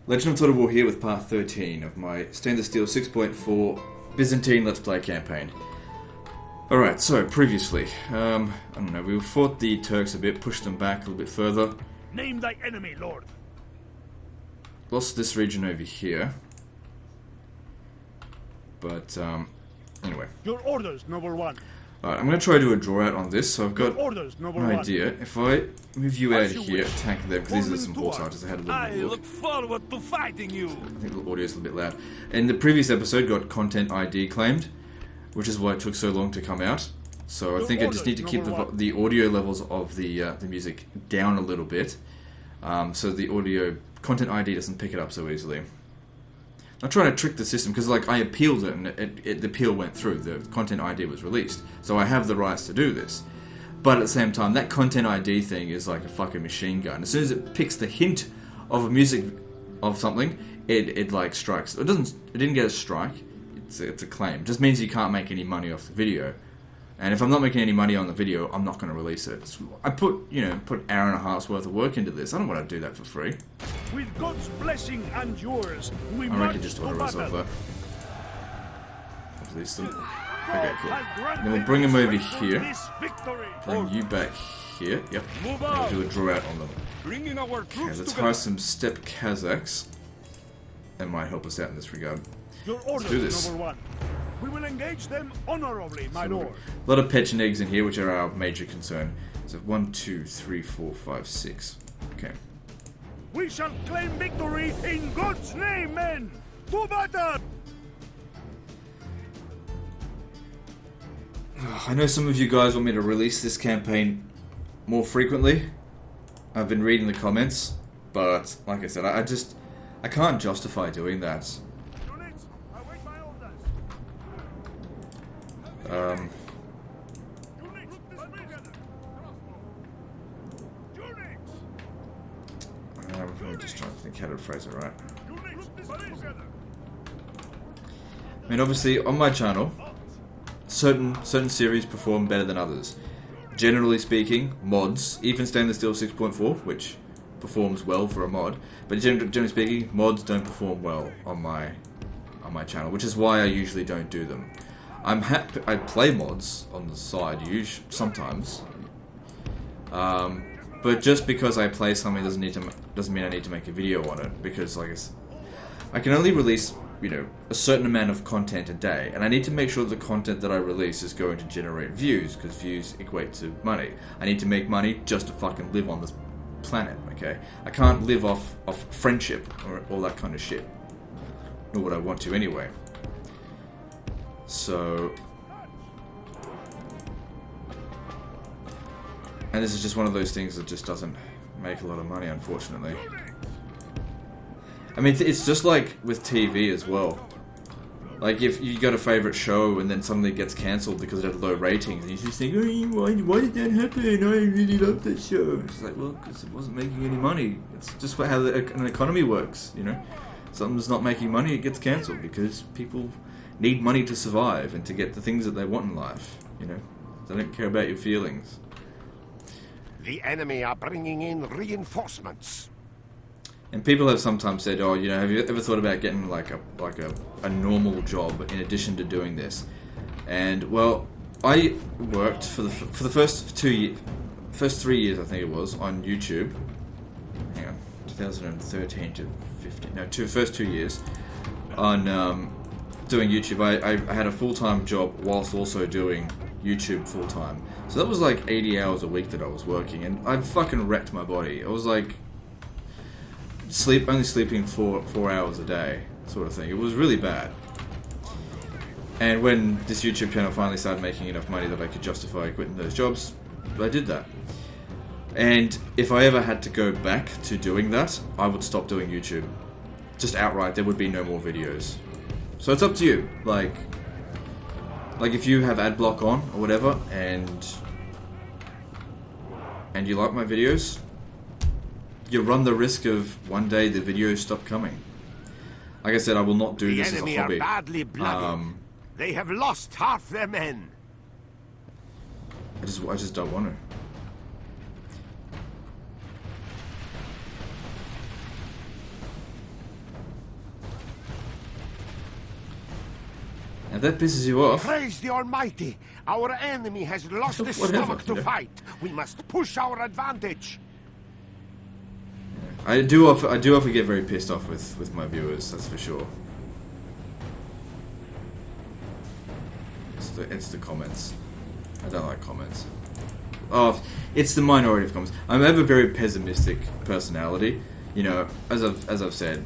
Legend of Total War here with part 13 of my Stainless Steel 6.4 Byzantine Let's Play campaign. Alright, so previously, I don't know, we fought the Turks a bit, pushed them back a little bit further. Name thy enemy, Lord. Lost this region over here. But, anyway. Your orders, noble one. Alright, I'm going to try to do a draw out on this, so I've got orders, noble an one. idea. If I move you out As of you here, wish. attack them, because these are some horse archers, I had a little I bit of a look forward to fighting you. I think the audio's a little bit loud. And the previous episode got content ID claimed, which is why it took so long to come out. So I think I just need to keep the audio levels of the music down a little bit, so the audio content ID doesn't pick it up so easily. I'm trying to trick the system because, like, I appealed it and the appeal went through. The content ID was released, so I have the rights to do this. But at the same time, that content ID thing is like a fucking machine gun. As soon as it picks the hint of a music of something, it like strikes. It didn't get a strike. It's a claim. It just means you can't make any money off the video. And if I'm not making any money on the video, I'm not going to release it. I put an hour and a half's worth of work into this. I don't want to do that for free. With God's blessing and yours, we I reckon march just to auto-resolve battle. that. Release them. God Okay, cool. has granted Then we'll bring them over us here. this victory. Bring you back here. Yep. Move And out. we'll do a draw out on them. Bringing our Okay, troops let's together. hire some steppe Kazakhs. That might help us out in this regard. Your orders, do this. noble one. We will engage them honorably, my lord. A lot of pechenegs in here, which are our major concern. So 1, 2, 3, 4, 5, 6. Okay. We shall claim victory in God's name, men. To battle! I know some of you guys want me to release this campaign more frequently. I've been reading the comments, but like I said, I can't justify doing that. Units, await my orders. Units, I'm just trying to think how to phrase it right. Units, I mean, obviously, on my channel, certain series perform better than others. Generally speaking, mods, even Stainless Steel 6.4, which performs well for a mod, but generally speaking, mods don't perform well on my channel, which is why I usually don't do them. I'm happy I play mods on the side, sometimes, but just because I play something doesn't mean I need to make a video on it, because I can only release a certain amount of content a day, and I need to make sure the content that I release is going to generate views, because views equate to money. I need to make money just to fucking live on this planet, okay? I can't live off friendship or all that kind of shit. Nor would I want to anyway. So... And this is just one of those things that just doesn't make a lot of money, unfortunately. I mean, it's just like with TV as well. Like, if you got a favourite show and then suddenly it gets cancelled because it had low ratings, and you just think, oh, why did that happen? I really love that show. It's like, well, because it wasn't making any money. It's just how an economy works, Something's not making money, it gets cancelled because people need money to survive and to get the things that they want in life, They don't care about your feelings. The enemy are bringing in reinforcements. And people have sometimes said, oh, have you ever thought about getting like a normal job in addition to doing this? And well, I worked for the first 3 years, I think it was, on YouTube. Hang on, 2013 to 15. No, first 2 years on doing YouTube. I had a full-time job whilst also doing YouTube full-time. So that was like 80 hours a week that I was working, and I fucking wrecked my body. I was like only sleeping 4 hours a day, sort of thing. It was really bad. And when this YouTube channel finally started making enough money that I could justify quitting those jobs, I did that. And if I ever had to go back to doing that, I would stop doing YouTube. Just outright, there would be no more videos. So it's up to you. Like if you have ad block on or whatever, and you like my videos, you run the risk of one day the videos stop coming. Like I said, I will not do this as a The hobby. enemy are badly blooded. They have lost half their men. I just don't want to. that pisses you off. Praise the Almighty! Our enemy has lost his Whatever, stomach to yeah. fight. We must push our advantage. I do often get very pissed off with my viewers, that's for sure. It's the comments. I don't like comments. Oh, it's the minority of comments. I have a very pessimistic personality. You know, as I've said,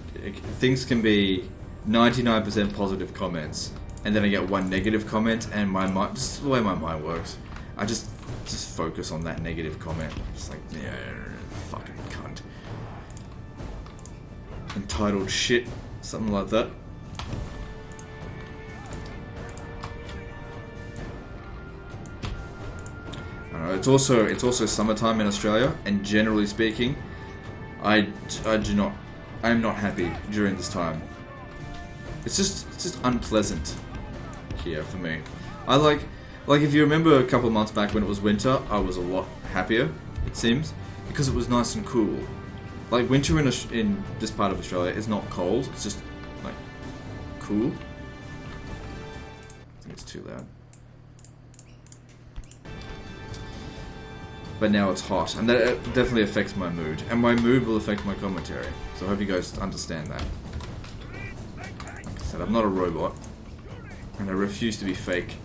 things can be 99% positive comments, and then I get one negative comment, and my mind, just the way my mind works, I just focus on that negative comment. Just like, yeah, fucking cunt. Entitled shit, something like that. I don't know, it's also summertime in Australia, and generally speaking, I'm not happy during this time. It's just unpleasant here for me. I like if you remember a couple of months back when it was winter, I was a lot happier, it seems, because it was nice and cool. Like winter in this part of Australia is not cold, it's just like cool. I think it's too loud. But now it's hot, and that definitely affects my mood, and my mood will affect my commentary. So I hope you guys understand that. Like I said, I'm not a robot, and I refuse to be fake.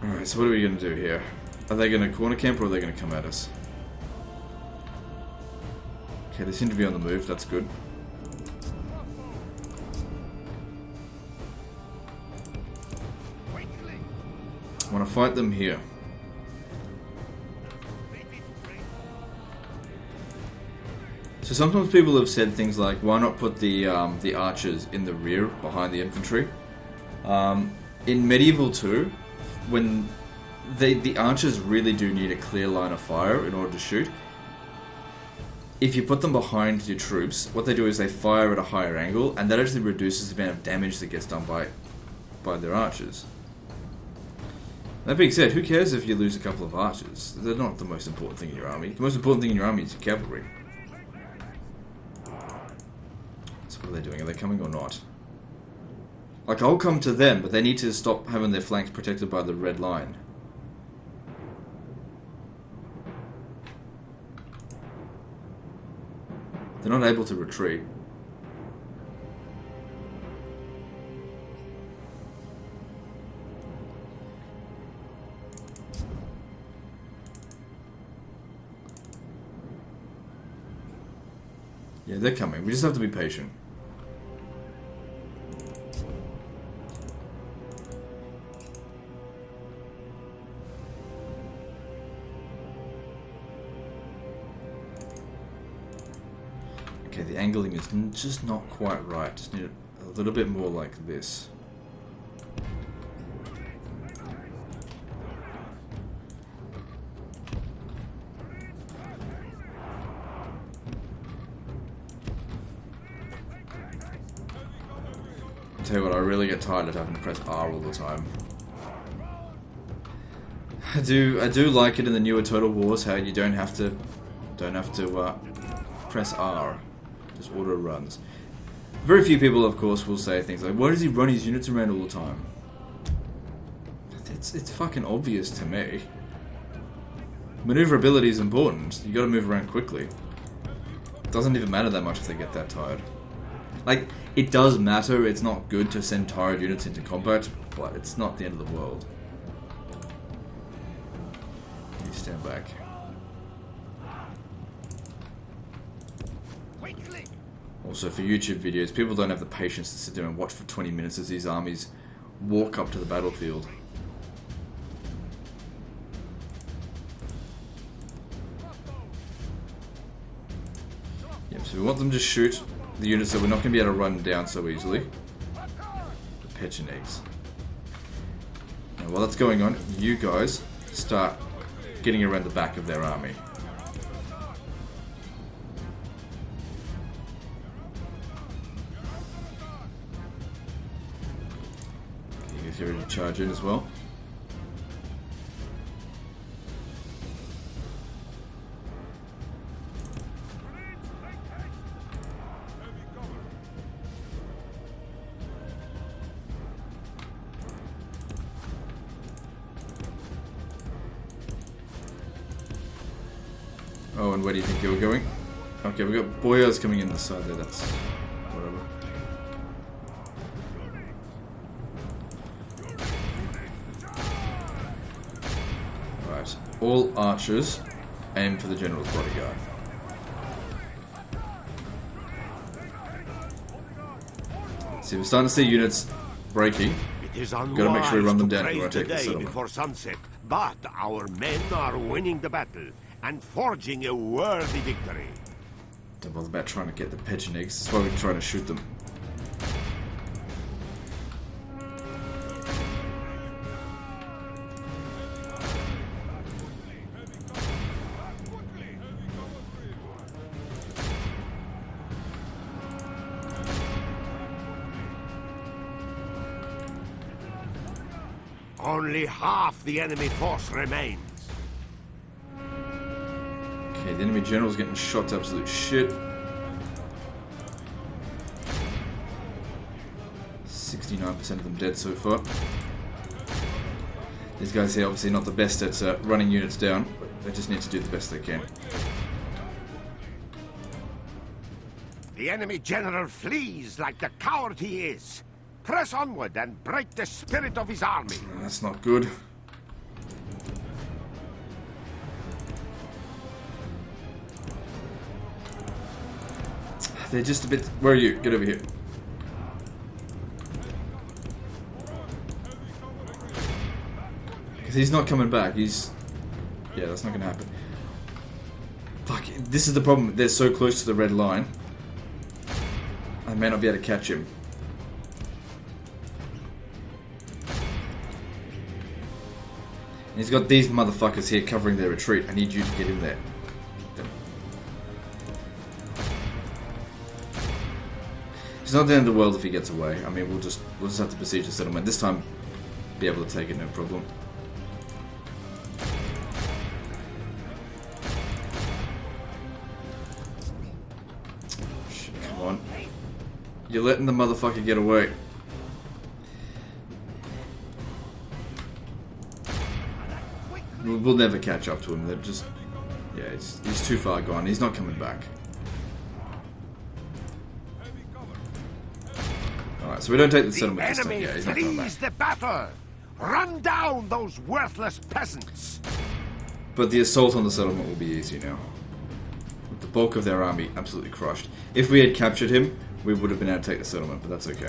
Alright, so what are we going to do here? Are they going to corner camp, or are they going to come at us? Okay, they seem to be on the move, that's good. I want to fight them here. So sometimes people have said things like, why not put the archers in the rear behind the infantry? In Medieval 2, when the archers really do need a clear line of fire in order to shoot, if you put them behind your troops, what they do is they fire at a higher angle, and that actually reduces the amount of damage that gets done by their archers. That being said, who cares if you lose a couple of archers? They're not the most important thing in your army. The most important thing in your army is your cavalry. So what are they doing? Are they coming or not? Like, I'll come to them, but they need to stop having their flanks protected by the red line. They're not able to retreat. Yeah, they're coming. We just have to be patient. Okay, the angling is just not quite right. Just need it a little bit more like this. Tell you what, I really get tired of having to press R all the time. I do like it in the newer Total Wars how you don't have to press R, just auto runs. Very few people, of course, will say things like, "Why does he run his units around all the time?" It's fucking obvious to me. Maneuverability is important. You got to move around quickly. It doesn't even matter that much if they get that tired. Like, it does matter, it's not good to send tired units into combat, but it's not the end of the world. You stand back. Also, for YouTube videos, people don't have the patience to sit there and watch for 20 minutes as these armies walk up to the battlefield. Yep, so we want them to shoot the units that we're not going to be able to run down so easily. The Pechenegs. And while that's going on, you guys start getting around the back of their army. You guys are ready to charge in as well. Oh, and where do you think you're going? Okay, we got boyars coming in the side there. That's whatever. Right, all archers aim for the general's bodyguard. See, we're starting to see units breaking. It is unwise Gotta make sure we run them to down praise before I take the day settlement. before sunset, but our men are winning the battle and forging a worthy victory. Don't bother about trying to get the pigeon eggs. That's why we're trying to shoot them. Only half the enemy force remains. Okay, the enemy general's getting shot to absolute shit. 69% of them dead so far. These guys here obviously not the best at running units down, but they just need to do the best they can. The enemy general flees like the coward he is. Press onward and break the spirit of his army. That's not good. They're just a bit... Where are you? Get over here. Because he's not coming back. He's... Yeah, that's not going to happen. Fuck, this is the problem. They're so close to the red line. I may not be able to catch him. And he's got these motherfuckers here covering their retreat. I need you to get in there. It's not the end of the world if he gets away. I mean, we'll just have to besiege the settlement. This time, be able to take it, no problem. Shit, come on. You're letting the motherfucker get away. We'll never catch up to him. They're just... Yeah, he's too far gone. He's not coming back. Alright, so we don't take the settlement this time. Yeah, he's not coming back. The battle. Run down those worthless peasants. But the assault on the settlement will be easy now. With the bulk of their army absolutely crushed. If we had captured him, we would have been able to take the settlement, but that's okay.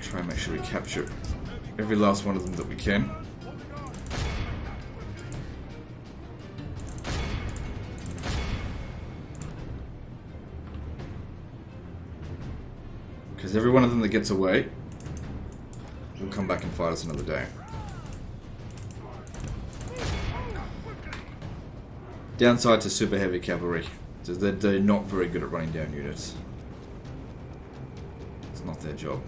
Try and make sure we capture every last one of them that we can. Because every one of them that gets away will come back and fight us another day. Downside to super heavy cavalry is that they're not very good at running down units. It's not their job.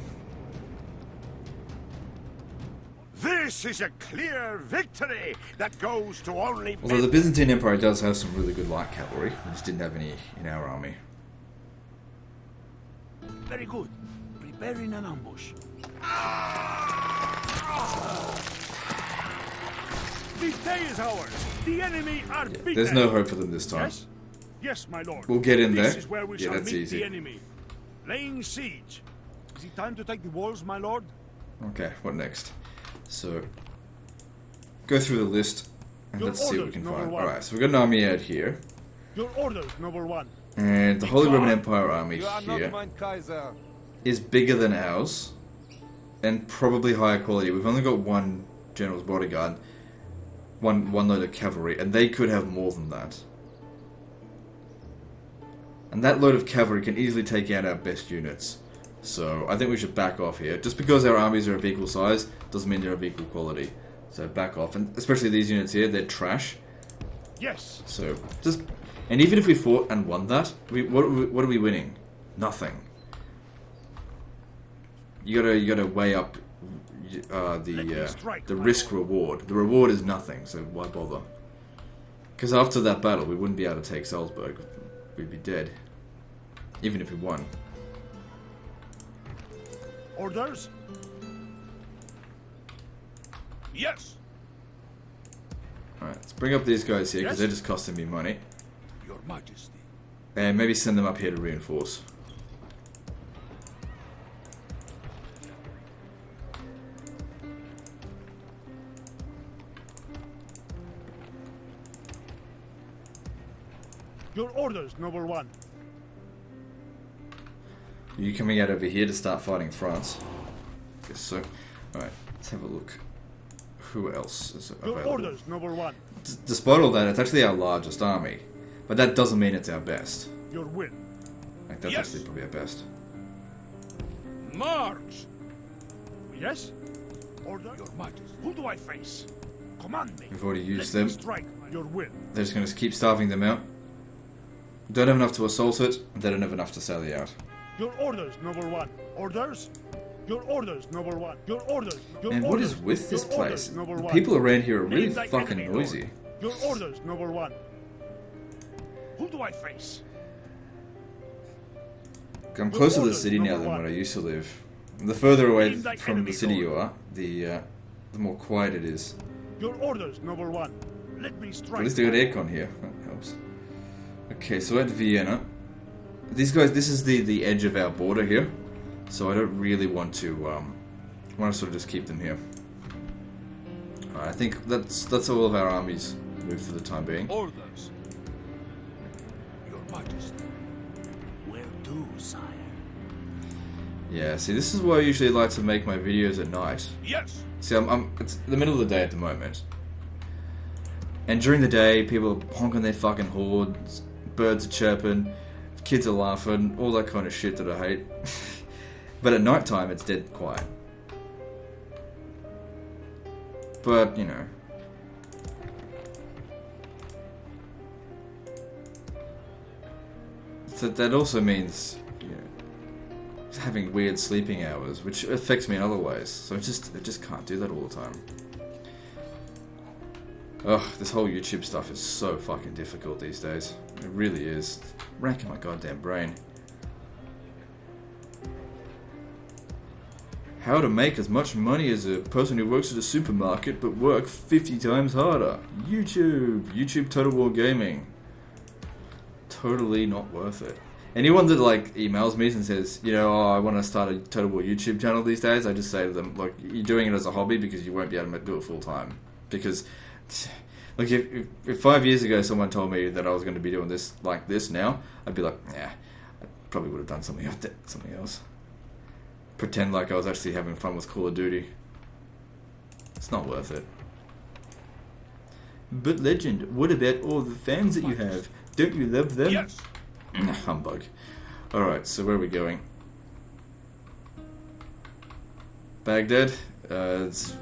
This is a clear victory that goes to only... Although the Byzantine Empire does have some really good light cavalry, we just didn't have any in our army. Very good. Preparing an ambush. This day is ours. The enemy are beaten. There's no hope for them this time. Yes? Yes, my lord. We'll get in This there. is where we Yeah, shall that's meet easy. the enemy. Laying siege. Is it time to take the walls, my lord? Okay, what next? So, go through the list and Your let's see what we orders, can number find. one. Alright, so we've got an army out here. Your orders, number one. And the Holy Roman Empire army You are not here mein Kaiser. is bigger than ours and probably higher quality. We've only got one general's bodyguard, one load of cavalry, and they could have more than that. And that load of cavalry can easily take out our best units. So I think we should back off here. Just because our armies are of equal size doesn't mean they're of equal quality. So back off. And especially these units here, they're trash. Yes. So just... And even if we fought and won that, what are we winning? Nothing. You gotta weigh up the risk reward. The reward is nothing, so why bother? Because after that battle, we wouldn't be able to take Salzburg. We'd be dead, even if we won. Orders? Yes. Alright, let's bring up these guys here, because Yes. they're just costing me money. Your Majesty. And maybe send them up here to reinforce. Your orders, noble one. Are you coming out over here to start fighting France? Guess so. Alright, let's have a look. Who else is Your available? orders, noble one. Despite all that, it's actually our largest army. But that doesn't mean it's our best. Your will. Like, that's Yes. actually probably our best. March. Yes? Order? Your Majesty. Who do I face? Command me. We've already used Let me them. strike. Your will. They're just going to keep starving them out. Don't have enough to assault it, they don't have enough to sally out. Your orders, noble one. Orders? Your orders, noble one. Your orders. Your And what orders. is with this Your place? orders, noble The one. people around here are really Name thy fucking enemy, noisy. Lord. Your orders, noble one. Who do I face? I'm closer to the orders, city now number than one. when I used to live. The further away Name thy from the enemy, city Lord. you are, the more quiet it is. Your orders, noble one. Let me At strike. least I got aircon here. That helps. Okay, so at Vienna, these guys. This is the edge of our border here, so I don't really want to sort of just keep them here. Alright, I think that's all of our armies moved for the time being. Orders. Your Majesty. Will do, sire. Yeah, see, this is why I usually like to make my videos at night. Yes. See, it's the middle of the day at the moment. And during the day, people are honking their fucking horns, birds are chirping, kids are laughing, all that kind of shit that I hate. But at night time, it's dead quiet. But, you know. So that also means, you know, having weird sleeping hours, which affects me in other ways. So I just can't do that all the time. Ugh, this whole YouTube stuff is so fucking difficult these days. It really is. Racking my goddamn brain. How to make as much money as a person who works at a supermarket but work 50 times harder. YouTube Total War Gaming. Totally not worth it. Anyone that like emails me and says, you know, oh, I want to start a Total War YouTube channel these days, I just say to them, look, you're doing it as a hobby because you won't be able to do it full time. Because, like, if 5 years ago someone told me that I was going to be doing this like this now, I'd be like, yeah, I probably would have done something else. Pretend like I was actually having fun with Call of Duty. It's not worth it. But Legend, what about all the fans that you have? Don't you love them? Yes. Humbug. Alright, so where are we going? Baghdad? Let's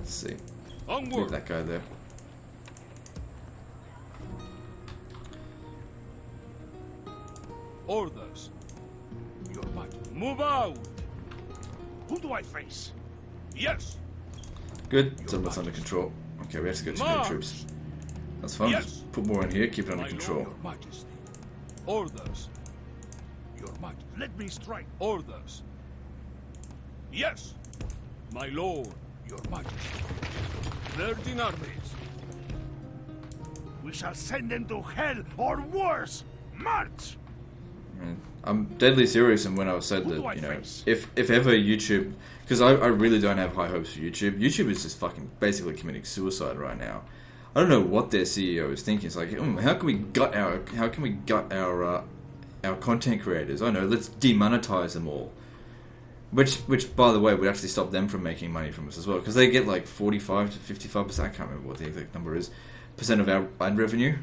see. Leave Onward. that guy there. Orders. Your Majesty. Move out. Who do I face? Yes. Good, so that's under control. Okay, we have to get some more March. troops. That's fine, Yes. just put more in here, keep it under My control. Lord, Your Majesty. Orders. Your Majesty. Let me strike. Orders. Yes. My Lord. Your Majesty. Virgin armies. We shall send them to hell or worse. March! I'm deadly serious in when I said Who do I that, you know, face? if ever YouTube, because I really don't have high hopes for YouTube. YouTube is just fucking basically committing suicide right now. I don't know what their CEO is thinking. It's like, how can we gut our content creators? I don't know, let's demonetize them all. Which by the way would actually stop them from making money from us as well, because they get like 45 to 55%. I can't remember what the exact number is. Percent of our ad revenue.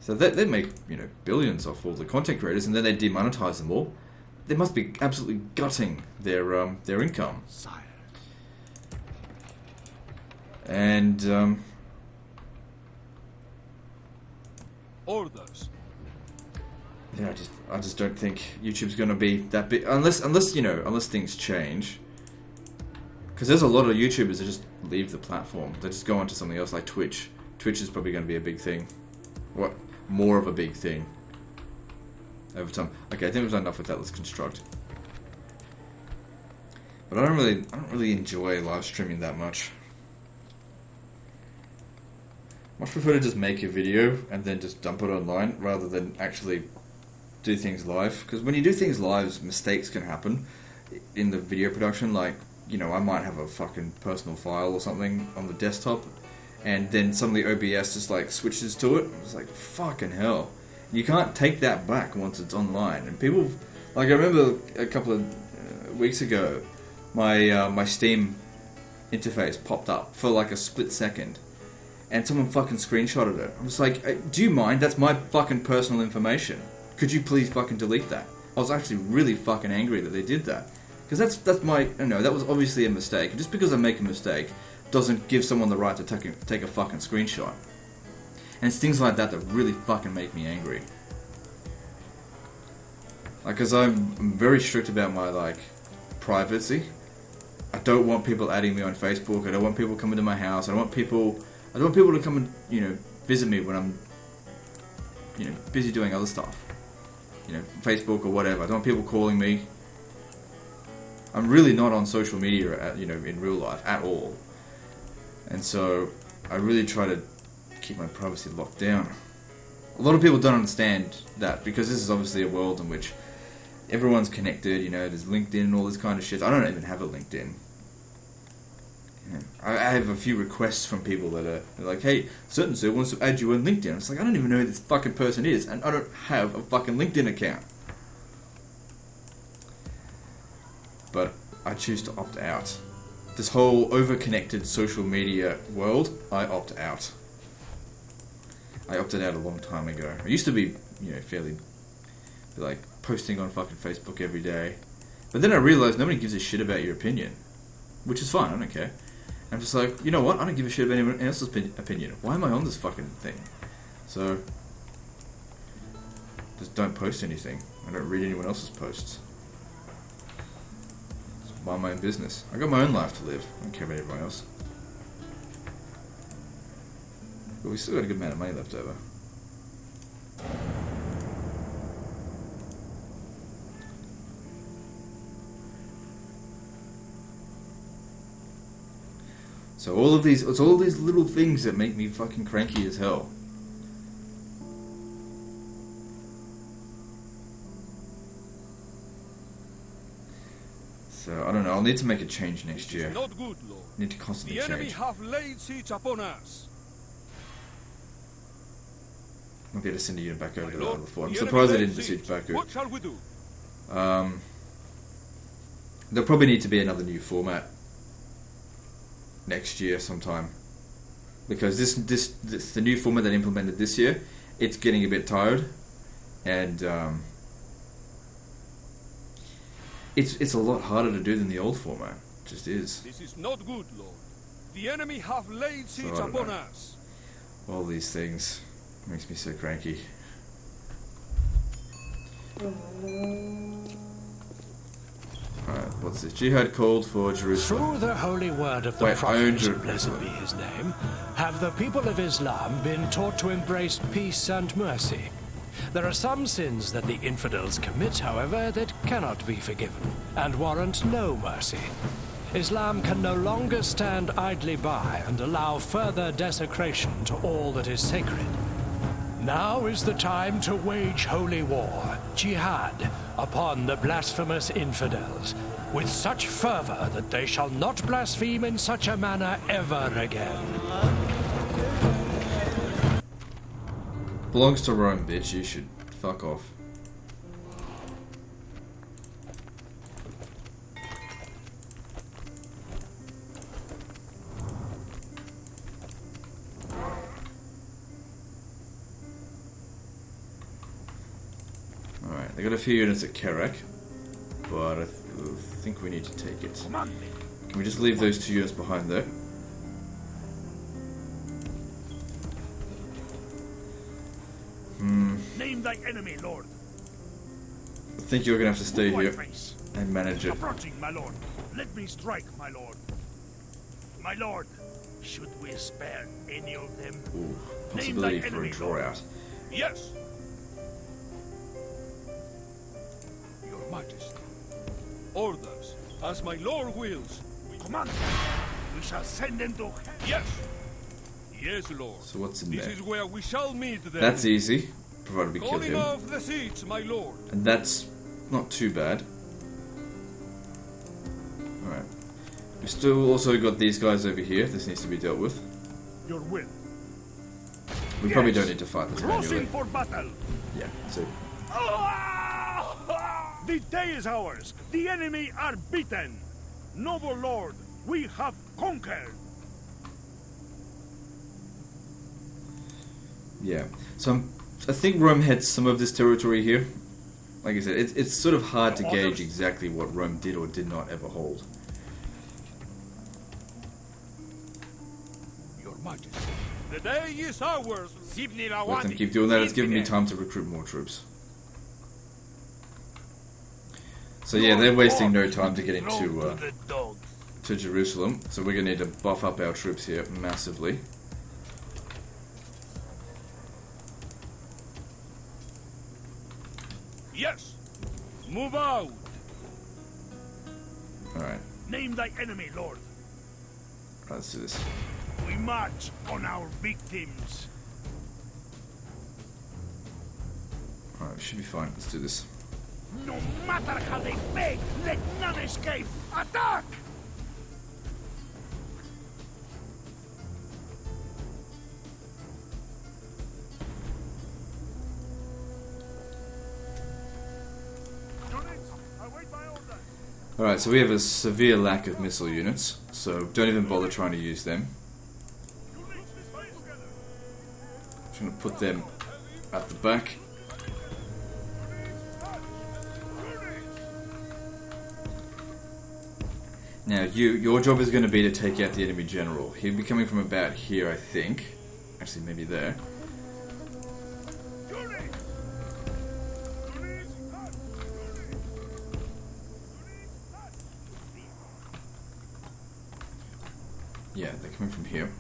So they make, you know, billions off all the content creators, and then they demonetize them all. They must be absolutely gutting their income. Sire. And Orders. yeah, I just don't think YouTube's gonna be that big unless things change. Because there's a lot of YouTubers that just leave the platform. They just go onto something else like Twitch. Twitch is probably going to be a big thing. What? More of a big thing. Over time. Okay, I think we've done enough with that. Let's construct. But I don't really enjoy live streaming that much. I much prefer to just make a video and then just dump it online rather than actually do things live. Because when you do things live, mistakes can happen in the video production. Like, you know, I might have a fucking personal file or something on the desktop, and then suddenly OBS just like switches to it. It's like, fucking hell. You can't take that back once it's online. And people, like, I remember a couple of weeks ago, my Steam interface popped up for like a split second, and someone fucking screenshotted it. I was like, do you mind? That's my fucking personal information. Could you please fucking delete that? I was actually really fucking angry that they did that. Because that's my, you know, that was obviously a mistake. And just because I make a mistake doesn't give someone the right to take a fucking screenshot. And it's things like that that really fucking make me angry. Like, because I'm very strict about my, like, privacy. I don't want people adding me on Facebook. I don't want people coming to my house. I don't want people to come and, you know, visit me when I'm, you know, busy doing other stuff. You know, Facebook or whatever. I don't want people calling me. I'm really not on social media, you know, in real life at all. And so I really try to keep my privacy locked down. A lot of people don't understand that, because this is obviously a world in which everyone's connected, you know, there's LinkedIn and all this kind of shit. I don't even have a LinkedIn. You know, I have a few requests from people that are like, hey, so wants to add you on LinkedIn. It's like, I don't even know who this fucking person is, and I don't have a fucking LinkedIn account. But I choose to opt out. This whole over-connected social media world, I opt out. I opted out a long time ago. I used to be, you know, fairly, like, posting on fucking Facebook every day. But then I realized nobody gives a shit about your opinion. Which is fine, I don't care. I'm just like, you know what? I don't give a shit about anyone else's opinion. Why am I on this fucking thing? So, just don't post anything. I don't read anyone else's posts. Just mind my own business. I got my own life to live. I don't care about everyone else. But we still got a good amount of money left over. So it's all of these little things that make me fucking cranky as hell. So I don't know. I'll need to make a change next year. Not good, Lord. Need to constantly The enemy change. have laid siege upon us. I'll be able to send a unit back over to My the lord, other fort. I'm the surprised they enemy didn't laid besiege siege. Baku. What shall we do? There'll probably need to be another new format next year sometime, because this the new format that implemented this year, it's getting a bit tired, and it's a lot harder to do than the old format. It just is. This is not good, Lord. The enemy have laid siege I don't upon know. us. All these things makes me so cranky. Alright, what's this? Jihad called for Jerusalem. Through the holy word of the Wait, I own Prophet, Jerusalem. blessed be his name, have the people of Islam been taught to embrace peace and mercy. There are some sins that the infidels commit, however, that cannot be forgiven, and warrant no mercy. Islam can no longer stand idly by and allow further desecration to all that is sacred. Now is the time to wage holy war, jihad, upon the blasphemous infidels, with such fervor that they shall not blaspheme in such a manner ever again. Belongs to Rome, bitch. You should fuck off. Alright, they got a few units at Kerak, but I think we need to take it. Can we just leave those 2 units behind there? Name thy enemy, Lord. I think you're gonna have to stay Who I here face? and manage it. Approaching, my lord. Let me strike, my lord. My lord, should we spare any of them? Ooh, Name possibility thy for a enemy, draw Lord. out. Yes. Your Majesty. Orders. As my lord wills. Commander, we shall send them to... Yes. Yes, lord. So what's in This there? is where we shall meet them. That's easy, provided we kill Calling him. off the siege, my lord. And that's not too bad. Alright. We've still also got these guys over here. This needs to be dealt with. Your will. We probably don't need to fight this Crossing manually. for battle. Yeah, so The day is ours. The enemy are beaten. Noble lord, we have conquered. yeah. So I think Rome had some of this territory here. Like I said, it's sort of hard to gauge exactly what Rome did or did not ever hold. Your Majesty. The day is ours. Let them keep doing that. It's giving me time to recruit more troops. So yeah, they're wasting no time to get into to Jerusalem. So we're gonna need to buff up our troops here massively. Yes. Move out. All right, Name thy enemy, lord. let's do this. We march on our victims. All right, we should be fine. Let's do this. No matter how they beg, let none escape. Attack! Alright, so we have a severe lack of missile units, so don't even bother trying to use them. Just gonna put them at the back. Now, your job is going to be to take out the enemy general. He'll be coming from about here, I think. Actually, maybe there. Yeah, they're coming from here.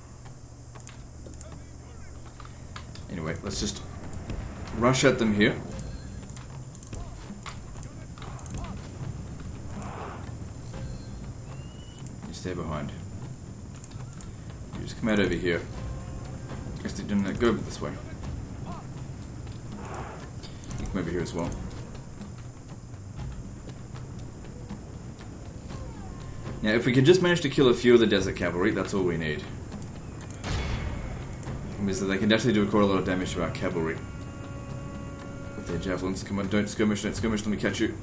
Anyway, let's just rush at them here. You stay behind. You just come out over here. I guess they didn't go over this way. You come over here as well. Now, if we can just manage to kill a few of the desert cavalry, that's all we need. It means that they can definitely do quite a lot of damage to our cavalry. With their javelins. Come on, don't skirmish, let me catch you.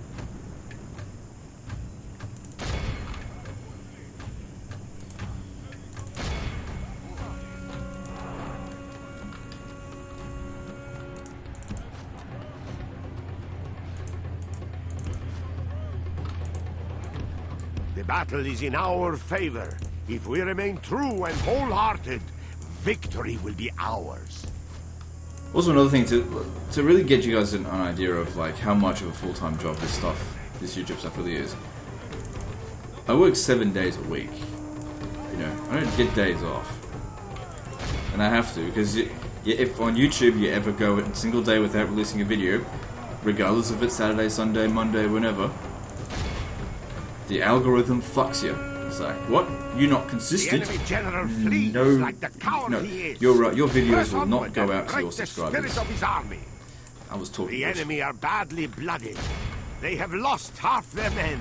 The battle is in our favor. If we remain true and wholehearted, victory will be ours. Also, another thing to really get you guys an idea of like how much of a full-time job this YouTube stuff really is. I work 7 days a week. You know, I don't get days off, and I have to because if on YouTube you ever go a single day without releasing a video, regardless if it's Saturday, Sunday, Monday, whenever, the algorithm fucks you. It's like, what? You're not consistent? The enemy general flees No, like the coward no, he is. you're right. Your videos Press will not onward go and out to break your the subscribers. spirit of his army. I was talking The about enemy are badly blooded. They have lost half their men.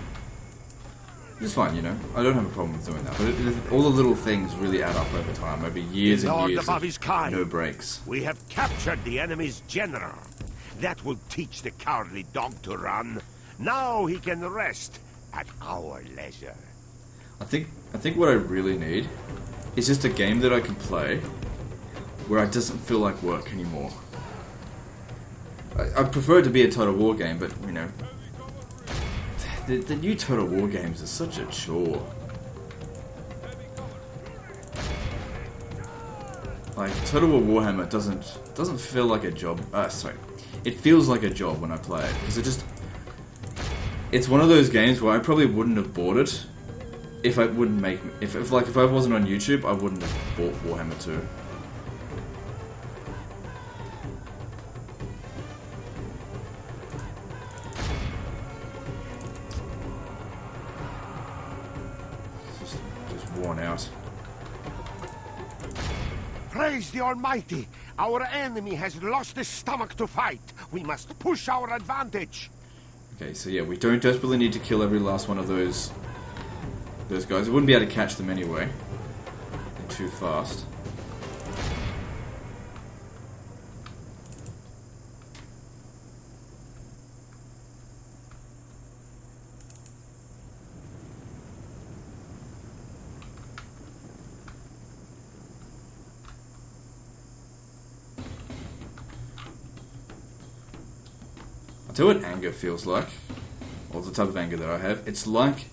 It's fine, you know. I don't have a problem with doing that. But all the little things really add up over time, over years The and Lord years above of his kind. no breaks. We have captured the enemy's general. That will teach the cowardly dog to run. Now he can rest at our leisure. I think what I really need is just a game that I can play where it doesn't feel like work anymore. I prefer it to be a Total War game, but you know, the new Total War games are such a chore. Like Total War Warhammer doesn't feel like a job. Sorry, it feels like a job when I play it because it's one of those games where I probably wouldn't have bought it if I wouldn't make if I wasn't on YouTube, I wouldn't have bought Warhammer 2. worn out. Praise the Almighty! Our enemy has lost his stomach to fight. We must push our advantage. Okay, so yeah, we don't desperately need to kill every last one of those guys. We wouldn't be able to catch them anyway. They're too fast. I'll tell you what anger feels like, or the type of anger that I have. It's like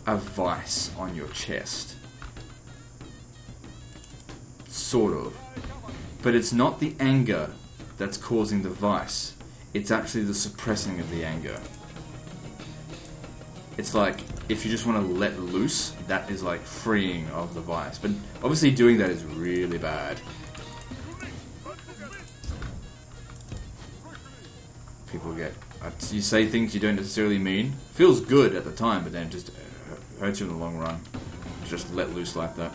a vice on your chest. Sort of. But it's not the anger that's causing the vice. It's actually the suppressing of the anger. It's like, if you just want to let loose, that is like freeing of the vice. But obviously doing that is really bad. People get... you say things you don't necessarily mean. Feels good at the time, but then it just hurts you in the long run. Just let loose like that.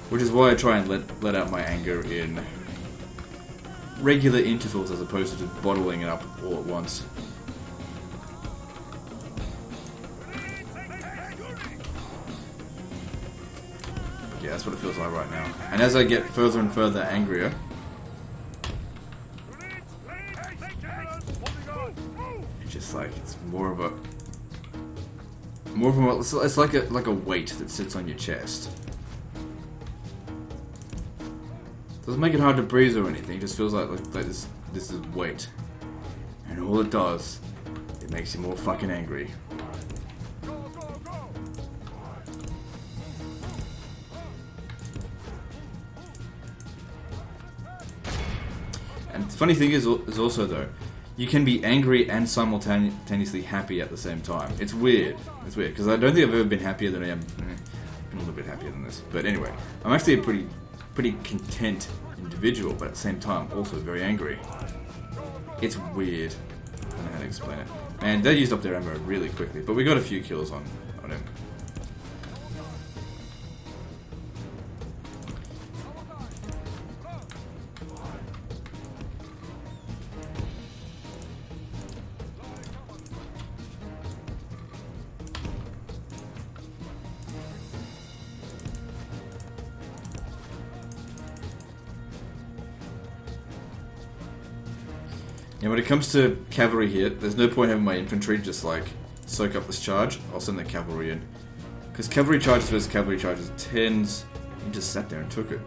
Which is why I try and let out my anger in regular intervals as opposed to just bottling it up all at once. Yeah, that's what it feels like right now. And as I get further and further angrier, it's just like it's more of a it's like a weight that sits on your chest. Doesn't make it hard to breathe or anything. It just feels like this is weight, and all it does, it makes you more fucking angry. And the funny thing is also though, you can be angry and simultaneously happy at the same time. It's weird. It's weird because I don't think I've ever been happier than I am. A little bit happier than this, but anyway, I'm actually a pretty content individual, but at the same time also very angry. It's weird. I don't know how to explain it. And they used up their ammo really quickly, but we got a few kills on him. Yeah, when it comes to cavalry here, there's no point having my infantry just like soak up this charge. I'll send the cavalry in. Because cavalry charges versus cavalry charges, 10s, you just sat there and took it.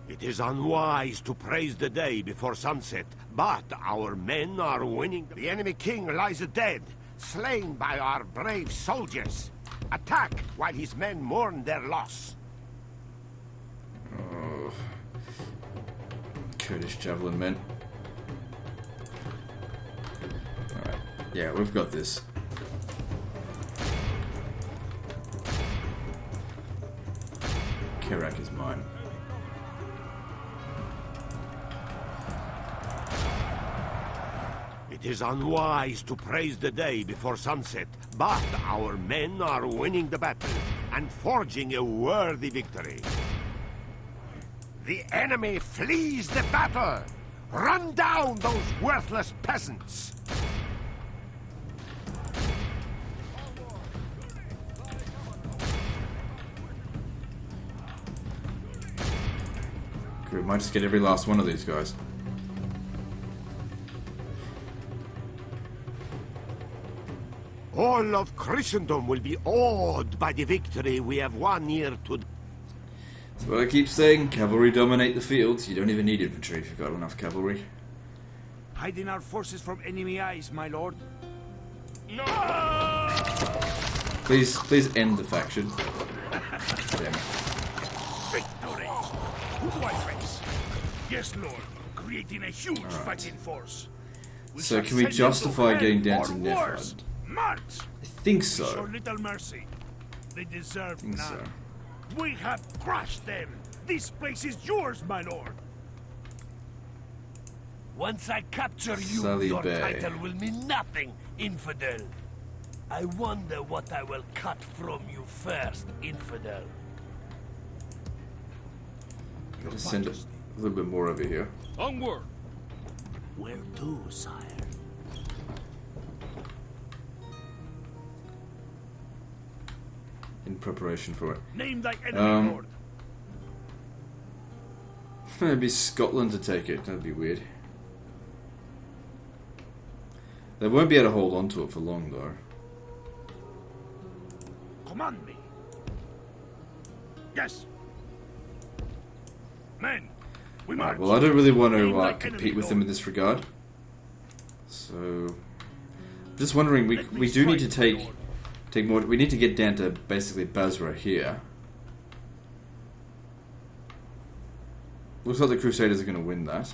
It is unwise to praise the day before sunset, but our men are winning. The enemy king lies dead, slain by our brave soldiers. Attack while his men mourn their loss. Oh. Kurdish javelin men. Alright, yeah, we've got this. Kerak is mine. It is unwise to praise the day before sunset, but our men are winning the battle and forging a worthy victory. The enemy flees the battle! Run down those worthless peasants! We might just get every last one of these guys. All of Christendom will be awed by the victory we have won here today. That's what I keep saying, cavalry dominate the fields. You don't even need infantry if you've got enough cavalry. Hiding our forces from enemy eyes, my lord. No! Please end the faction. Damn it. Victory! Who do I face? Yes, lord. Creating a huge fighting force. So can we justify getting down to Nefrad? March! I think so. Show little mercy. They deserve none. So. We have crushed them. This place is yours, my lord. Once I capture you, Sully your Bay. title will mean nothing, infidel. I wonder what I will cut from you first, infidel. Your Just send a Majesty. little bit more over here. Onward! Where to, sire? In preparation for it. Name thy enemy, Lord. Maybe Scotland to take it. That'd be weird. They won't be able to hold on to it for long, though. Command me. Yes. Men, we march. Well, I don't really want Name to thy compete enemy, with them in Lord. this regard. So, just wondering, Let me we do need to strike, take Lord. more. We need to get down to basically Basra here. Looks like the Crusaders are going to win that.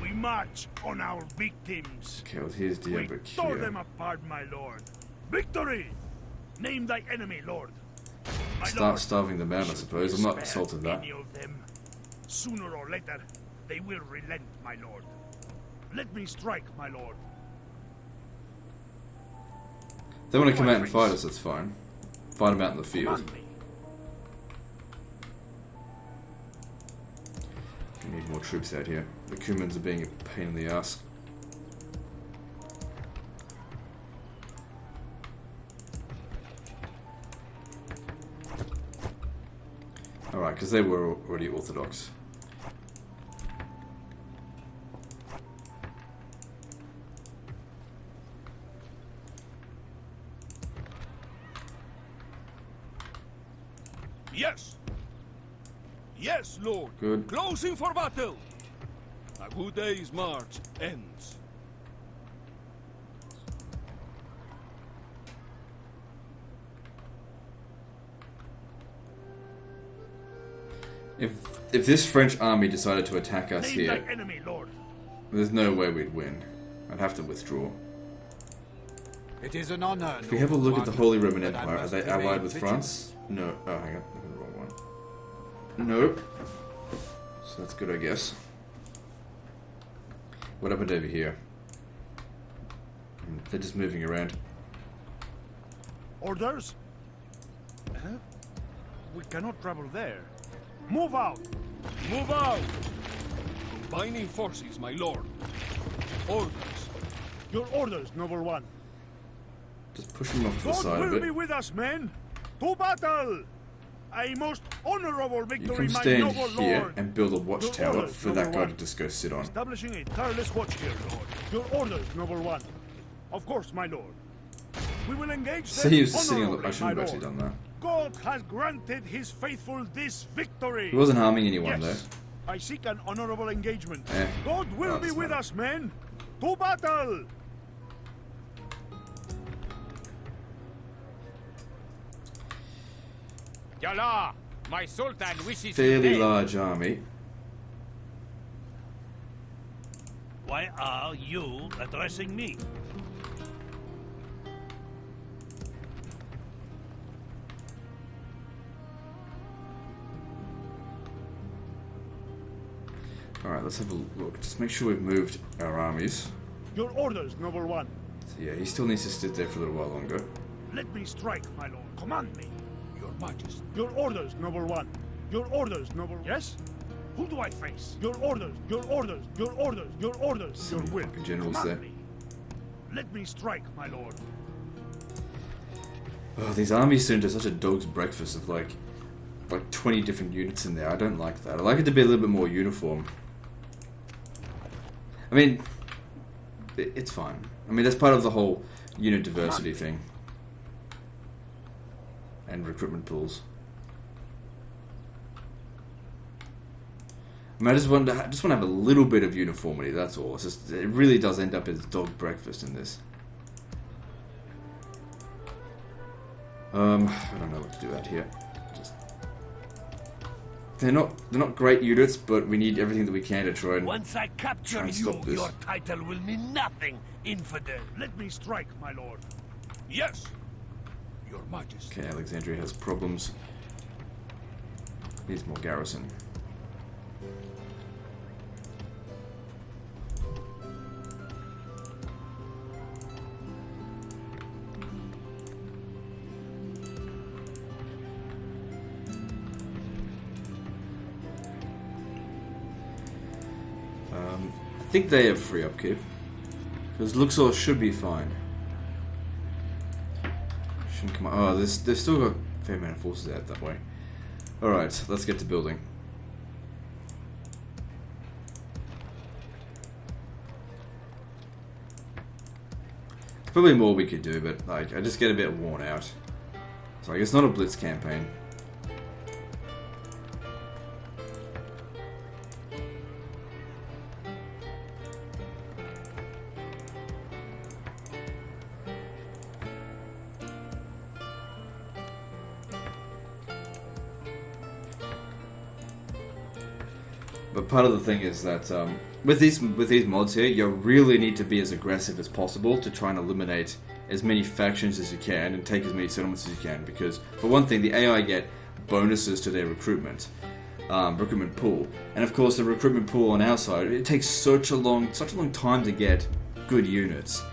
We march on our victims. Okay, well here's We Diabrik tore here. them apart, my lord. Victory! Name thy enemy, Lord. My Start lord, starving them out, I should suppose. we I'm not spare assaulted that. any of them, sooner or later, they will relent, my lord. Let me strike, my lord. If they want to come out and fight us, that's fine. Fight them out in the field. Command me. We need more troops out here. The Cumans are being a pain in the ass. Alright, because they were already Orthodox. Yes! Yes, Lord! Good. Closing for battle! A good day's march ends. If this French army decided to attack us Name thy here, enemy, Lord. there's no way we'd win. I'd have to withdraw. It is an honor. If we have a look at the Holy Roman but I Empire, are must they remain allied with vigilant. France? No. Oh, hang on. Look at the wrong one. Nope. So that's good, I guess. What happened over here? They're just moving around. Orders? Huh? We cannot travel there. Move out! Move out! Combining forces, my lord. Orders. Your orders, noble one. Just push them off to the God side a will be bit. with us, men. To battle! A most honorable You victory, can my stand noble here lord. and build a watchtower orders, for that number guy one. to just go sit on. Establishing a tireless watch here, lord. Your orders, noble one. Of course, my lord. We will engage So them he was just sitting on the... I honorably, shouldn't my have actually lord. done that. God has granted his faithful this victory. He wasn't harming anyone, Yes, I seek an honorable engagement. Eh, God will be that's with fine. us, men. To battle! Yalla, my sultan wishes though. you Fairly well. large army. Why are you addressing me? Alright, let's have a look. Just make sure we've moved our armies. Your orders, noble one. So yeah, he still needs to sit there for a little while longer. Let me strike, my lord. Command me. Your Majesty. Your orders, noble one. Your orders, noble. Yes? Who do I face? Your orders, your orders, your orders, your orders, So your many will. fucking generals Command there. me. Let me strike, my lord. Oh, these armies turn into such a dog's breakfast of like 20 different units in there. I don't like that. I like it to be a little bit more uniform. I mean, it's fine. I mean, that's part of the whole unit diversity thing. And recruitment pools. I mean, I just want to have a little bit of uniformity, that's all. It's just, it really does end up as dog breakfast in this. I don't know what to do out here. Just, they're not great units, but we need everything that we can to try and... Once I capture Try and you, stop this. your title will mean nothing, infidel. Let me strike, my lord. Yes! Your Majesty. Okay, Alexandria has problems. Needs more garrison. think they have free upkeep. Because Luxor should be fine. Shouldn't come out. Oh, they've still got a fair amount of forces out that way. Alright, let's get to building. Probably more we could do, but like I just get a bit worn out. So like it's not a blitz campaign. But part of the thing is that with these mods here, you really need to be as aggressive as possible to try and eliminate as many factions as you can and take as many settlements as you can. Because for one thing, the AI get bonuses to their recruitment pool, and of course the recruitment pool on our side, it takes such a long time to get good units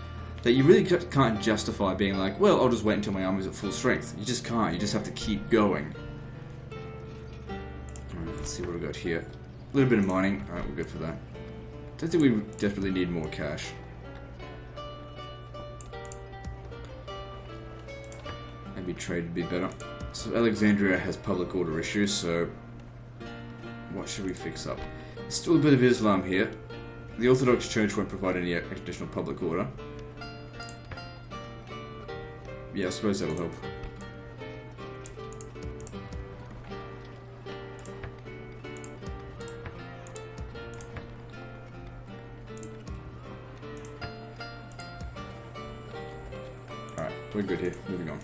that you really can't justify being like, well, I'll just wait until my army's at full strength. You just can't. You just have to keep going. Alright, let's see what we got here. A little bit of mining. Alright, we're good for that. Don't think we definitely need more cash. Maybe trade would be better. So Alexandria has public order issues, so what should we fix up? There's still a bit of Islam here. The Orthodox Church won't provide any additional public order. Yeah, I suppose that'll help. Alright, we're good here. Moving on.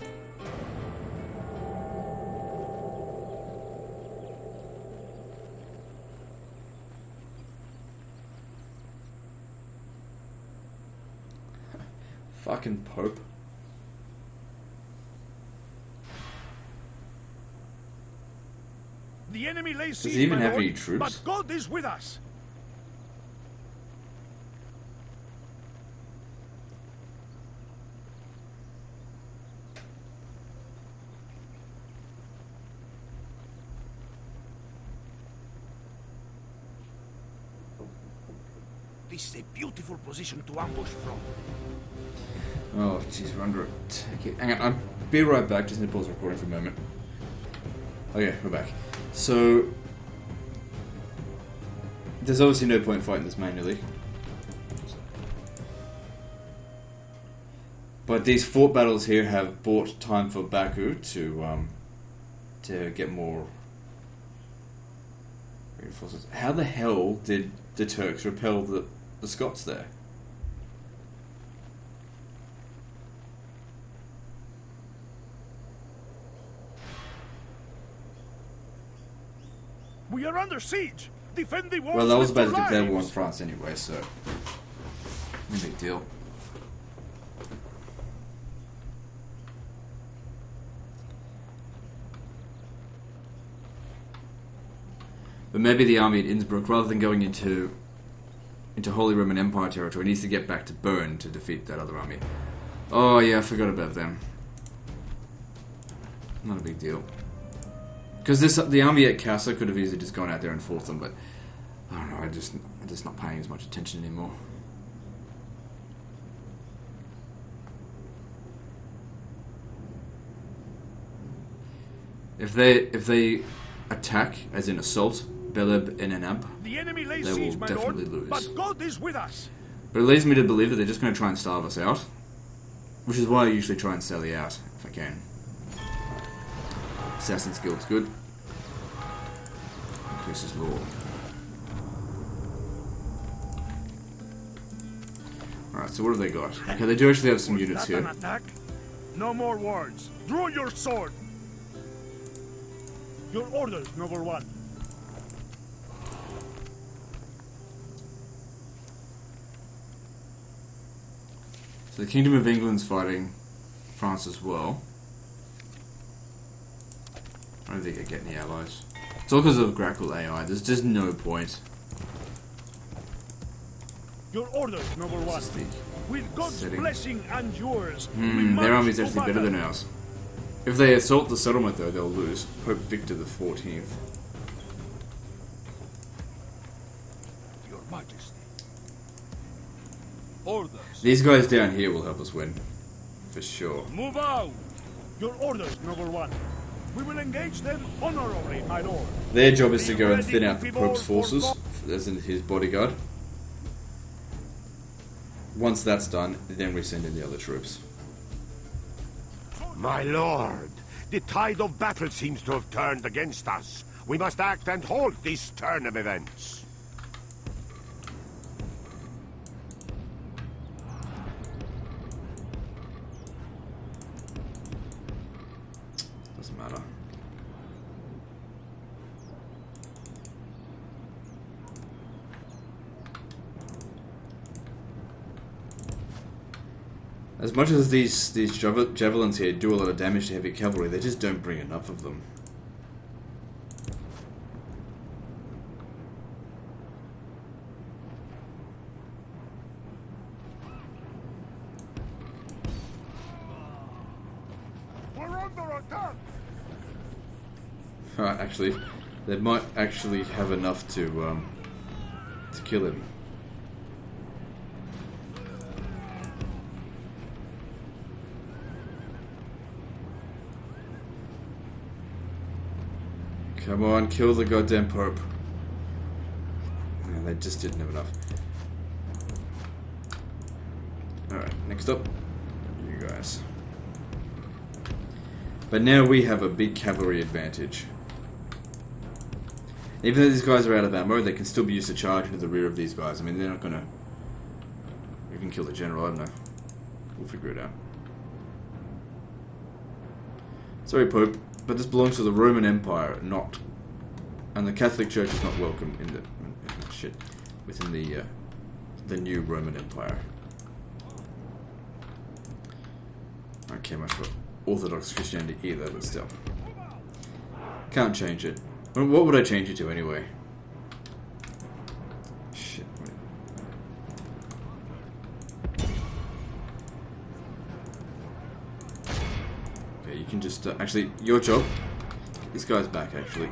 Fucking Pope. The enemy lays siege, Does he even my have lord, any troops? But God is with us. This is a beautiful position to ambush from. Oh, jeez, we're under attack. Okay, hang on, I'll be right back. Just need to pause the recording for a moment. Okay, we're back. So, there's obviously no point fighting this manually. But these fort battles here have bought time for Baku to get more reinforcements. How the hell did the Turks repel the Scots there? We are under siege. Defend the walls. Well, I was with about to your declare war on lives. France anyway, so no big deal. But maybe the army at Innsbruck, rather than going into Holy Roman Empire territory, needs to get back to Bern to defeat that other army. Oh yeah, I forgot about them. Not a big deal. Because the army at Casa could have easily just gone out there and fought them, but I don't know, I'm just not paying as much attention anymore. If they attack, as in assault, Beleb and Enab, The enemy lays they will siege, my definitely lord. lose. But God is with us. But it leads me to believe that they're just going to try and starve us out, which is why I usually try and sally out if I can. Assassin's Guild's good. Increases law. Alright, so what have they got? Okay, they do actually have some Was units that an here. attack? No more words. Draw your sword. Your orders, number one. So the Kingdom of England's fighting France as well. I don't think I get any allies. It's all because of Gracul AI. There's just no point. Your orders, number one. This is the With God's setting. blessing and yours. we their march army's to actually better battle. than ours. If they assault the settlement, though, they'll lose. Pope Victor the 14th. Your Majesty. Orders. These guys down here will help us win. For sure. Move out. Your orders, noble one. We will engage them honorably, my lord. Their job is to go and thin out the Pope's forces, as in his bodyguard. Once that's done, then we send in the other troops. My lord, the tide of battle seems to have turned against us. We must act and halt this turn of events. Doesn't matter. As much as these javelins here do a lot of damage to heavy cavalry, they just don't bring enough of them. We're under attack. Alright, actually, they might actually have enough to kill him. Come on, kill the goddamn Pope. Man, they just didn't have enough. Alright, next up, you guys. But now we have a big cavalry advantage. Even though these guys are out of ammo, they can still be used to charge into the rear of these guys. I mean, they're not gonna... We can kill the general, I don't know. We'll figure it out. Sorry, Pope, but this belongs to the Roman Empire, not... And the Catholic Church is not welcome in the... shit. Within the new Roman Empire. I don't care much for Orthodox Christianity either, but still. Can't change it. What would I change it to anyway? Shit. Okay, you can just... actually, your job. Get this guy's back, actually.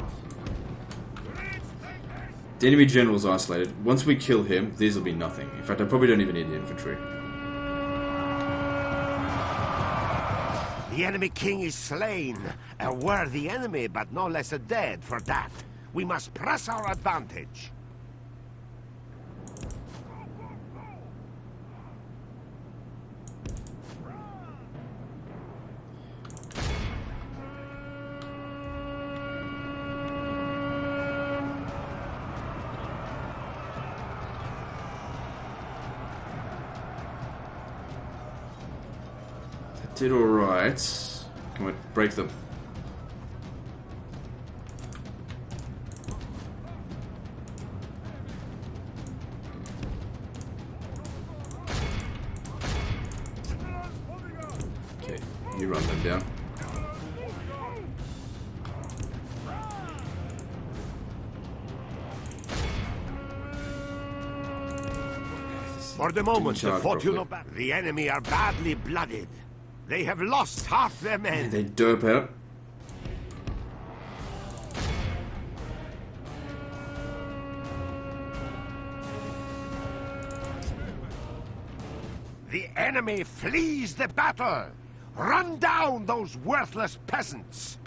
The enemy general's isolated. Once we kill him, these will be nothing. In fact, I probably don't even need the infantry. The enemy king is slain. A worthy enemy, but no less a dead for that. We must press our advantage. Did alright. Come on, break them. Okay, you run them down. For the moment, the charge fortune properly. of the enemy are badly blooded. They have lost half their men. They dope out. The enemy flees the battle. Run down those worthless peasants.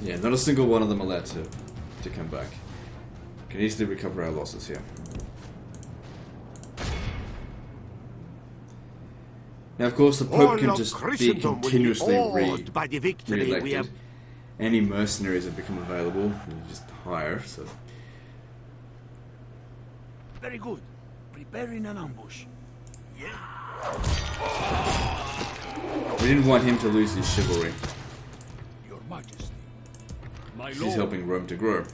Yeah, not a single one of them allowed to come back. Can easily recover our losses here. Now, of course, the Pope can just be continuously by the victory we re-elected. have. Any mercenaries that become available, you just hire. So Very good. Preparing an ambush. we didn't want him to lose his chivalry. Your Majesty. My He's lord. helping Rome to grow.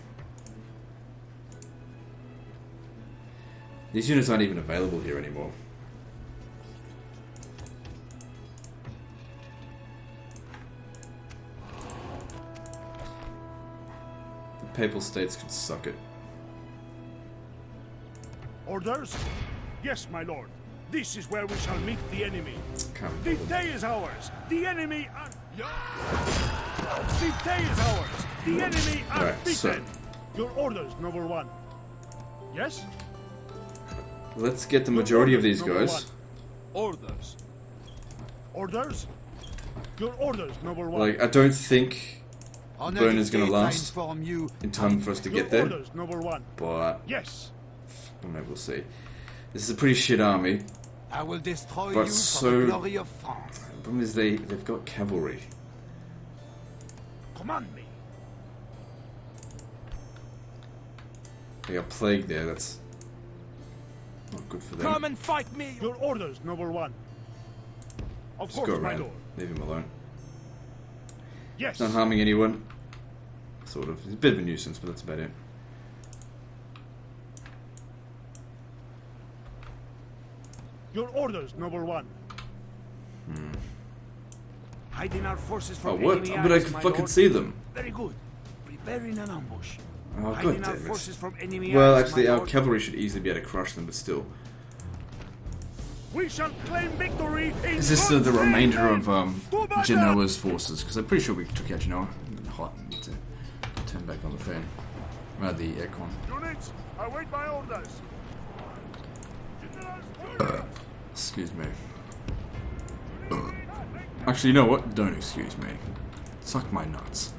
These units aren't even available here anymore. The Papal States could suck it. Orders? Yes, my lord. This is where we shall meet the enemy. Can't The bother. day is ours. The enemy are... The day is ours. The enemy are Alright, so- beaten. Your orders, noble one. Yes? Let's get the majority of these Number guys. Orders. Orders? Your orders, number one. Like, I don't think Honor Burner's gonna dictates I last inform you. in time for us to Your get there, orders, number one. but Yes. I don't know, we'll see. This is a pretty shit army. I will destroy But you so- for the glory of France. The problem is they've got cavalry. Command me. They got plague there, that's not good for them. Come and fight me! Your orders, number one. Of Just course, go my around. lord. Leave him alone. Yes. It's not harming anyone. Sort of. He's a bit of a nuisance, but that's about it. Your orders, number one. Hiding our forces from Oh, what? enemy But I eyes, can my fucking lord. see them. Very good. Preparing an ambush. Oh, Hiding god our damn it. forces from enemy Well, eyes, actually, my our lord. cavalry should easily be able to crush them, but still. We shall claim victory in Is this the God's remainder name. of To battle! Genoa's forces? Because I'm pretty sure we took out Genoa. Hot. I need to turn back on the fan. The aircon. Units, await my orders. Excuse me. Actually, you know what? Don't excuse me. Suck my nuts.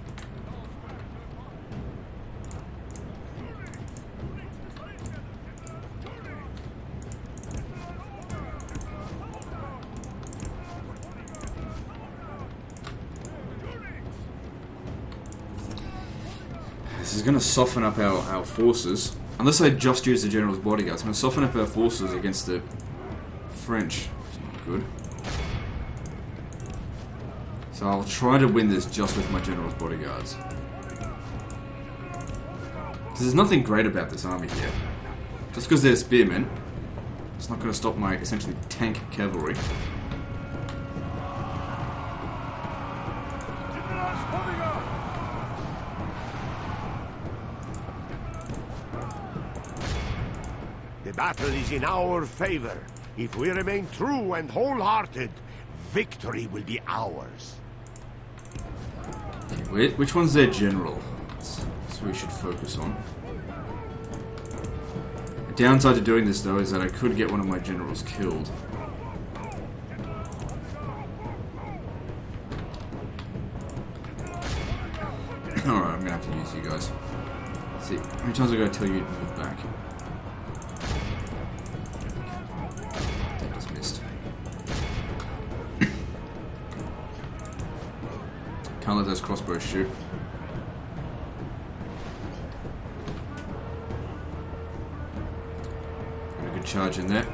This is going to soften up our forces. Unless I just use the general's bodyguard, it's going to soften up our forces against the French. It's not good. So I'll try to win this just with my general's bodyguards. Because there's nothing great about this army here. Just because they're spearmen, it's not going to stop my essentially tank cavalry. The battle is in our favor. If we remain true and wholehearted, victory will be ours. Okay, wait, which one's their general? That's what we should focus on. The downside to doing this, though, is that I could get one of my generals killed. Alright, I'm gonna have to use you guys. Let's see, how many times I gotta tell you to move back? That just missed. Can't let those crossbows shoot. Got a good charge in there.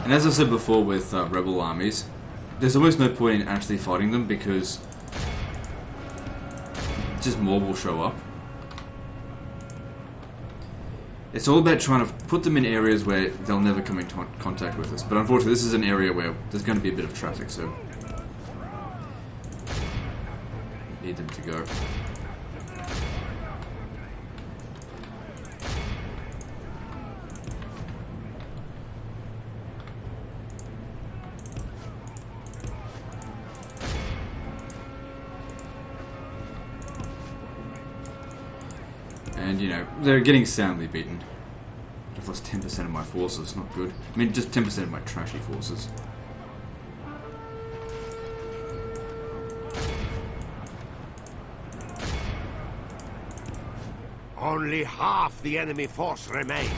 And as I said before with rebel armies, there's almost no point in actually fighting them because just more will show up. It's all about trying to put them in areas where they'll never come in contact with us. But unfortunately, this is an area where there's going to be a bit of traffic, so need them to go. And, you know, they're getting soundly beaten. I've lost 10% of my forces, not good. I mean, just 10% of my trashy forces. Only half the enemy force remains.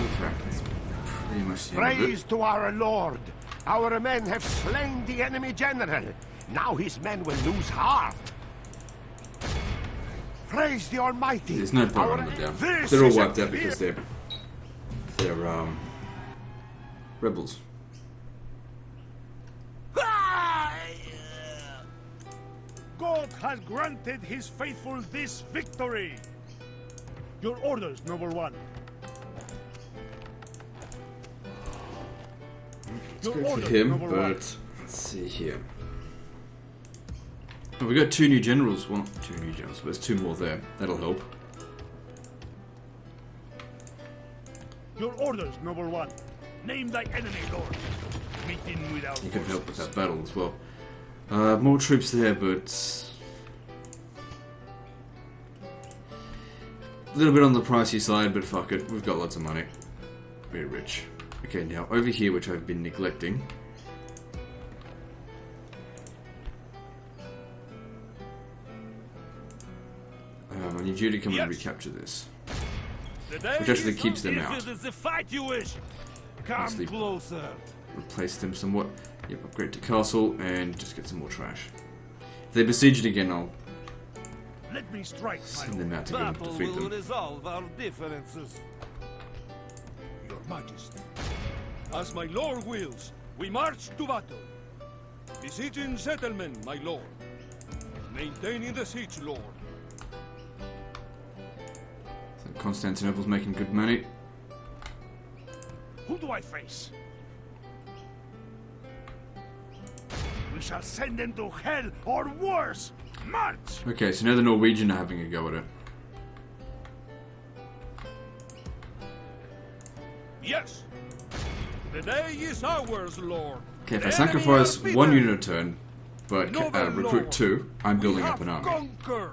Okay, that's pretty much the end of Praise it. to our Lord! Our men have slain the enemy general. Now his men will lose heart. Praise the Almighty! There's no point Our- running them down. This They're all is a wiped out clear- because they're rebels. God has granted his faithful this victory. Your orders, noble one. It's good for him, but let's see here. Oh, we got 2 new generals. Well, not 2 new generals, but there's 2 more there. That'll help. Your orders, noble one. Name thy enemy, Lord. Meet him without You can help with forces. that battle as well. More troops there, but a little bit on the pricey side, but fuck it. We've got lots of money. We're rich. Okay, now over here, which I've been neglecting. I need you to come and recapture this. Which actually keeps them out. If it is the fight you wish, come Honestly. closer. Replace them somewhat. Yep, upgrade to castle and just get some more trash. If they besiege it again, I'll Let me strike, my send lord. them out to go and Battle defeat will them. resolve our differences. Your Majesty. As my lord wills, we march to battle. Besieging settlement, my lord. Maintaining the siege, lord. So Constantinople's making good money. Who do I face? We shall send them to hell or worse. March! Okay, so now the Norwegian are having a go at it. Yes. The day is ours, lord. Okay, if I The sacrifice enemy are 1 beaten. unit a turn, but Noble recruit lord, 2, I'm We building have up an army. conquered.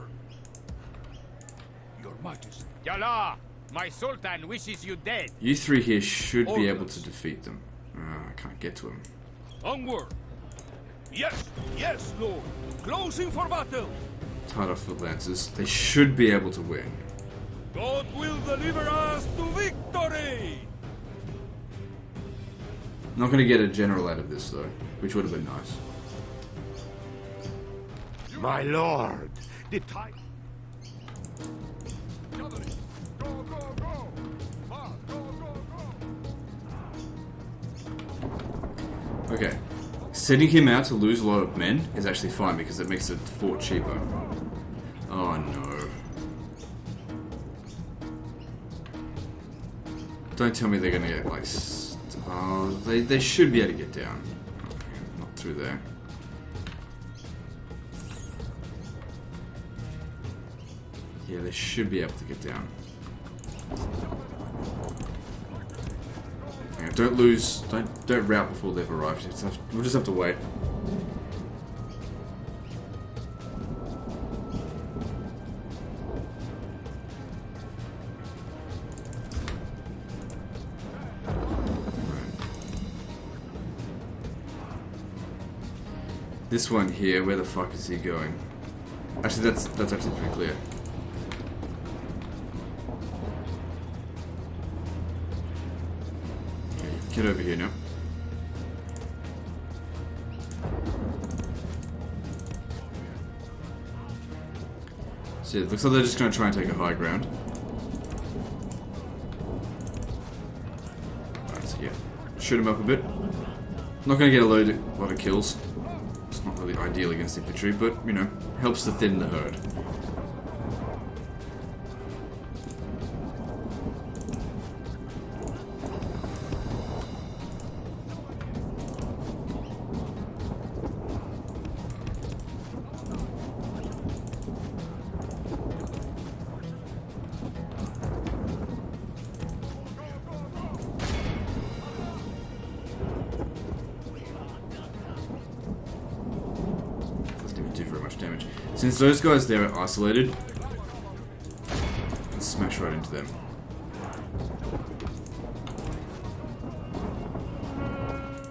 Your Majesty. Yalla, my sultan wishes you dead. You 3 here should be able Orders. to defeat them. I can't get to them. Onward. Yes, yes, lord. Closing for battle. Tied off with lances. They should be able to win. God will deliver us to victory. Not going to get a general out of this though, which would have been nice. My lord, the time. Okay. Sending him out to lose a lot of men is actually fine because it makes the fort cheaper. Oh no. Don't tell me they're gonna get like... Oh, they should be able to get down. Okay, not through there. Yeah, they should be able to get down. Yeah, don't lose, don't rout before they've arrived. We'll just have to wait. This one here, where the fuck is he going? Actually, that's actually pretty clear. Okay, get over here now. So yeah, it looks like they're just going to try and take a high ground. Alright, so yeah, shoot him up a bit. Not going to get a lot of kills. It's not really ideal against infantry, but, you know, helps to thin the herd. Doesn't even do very much damage. Since those guys there are isolated, you can smash right into them.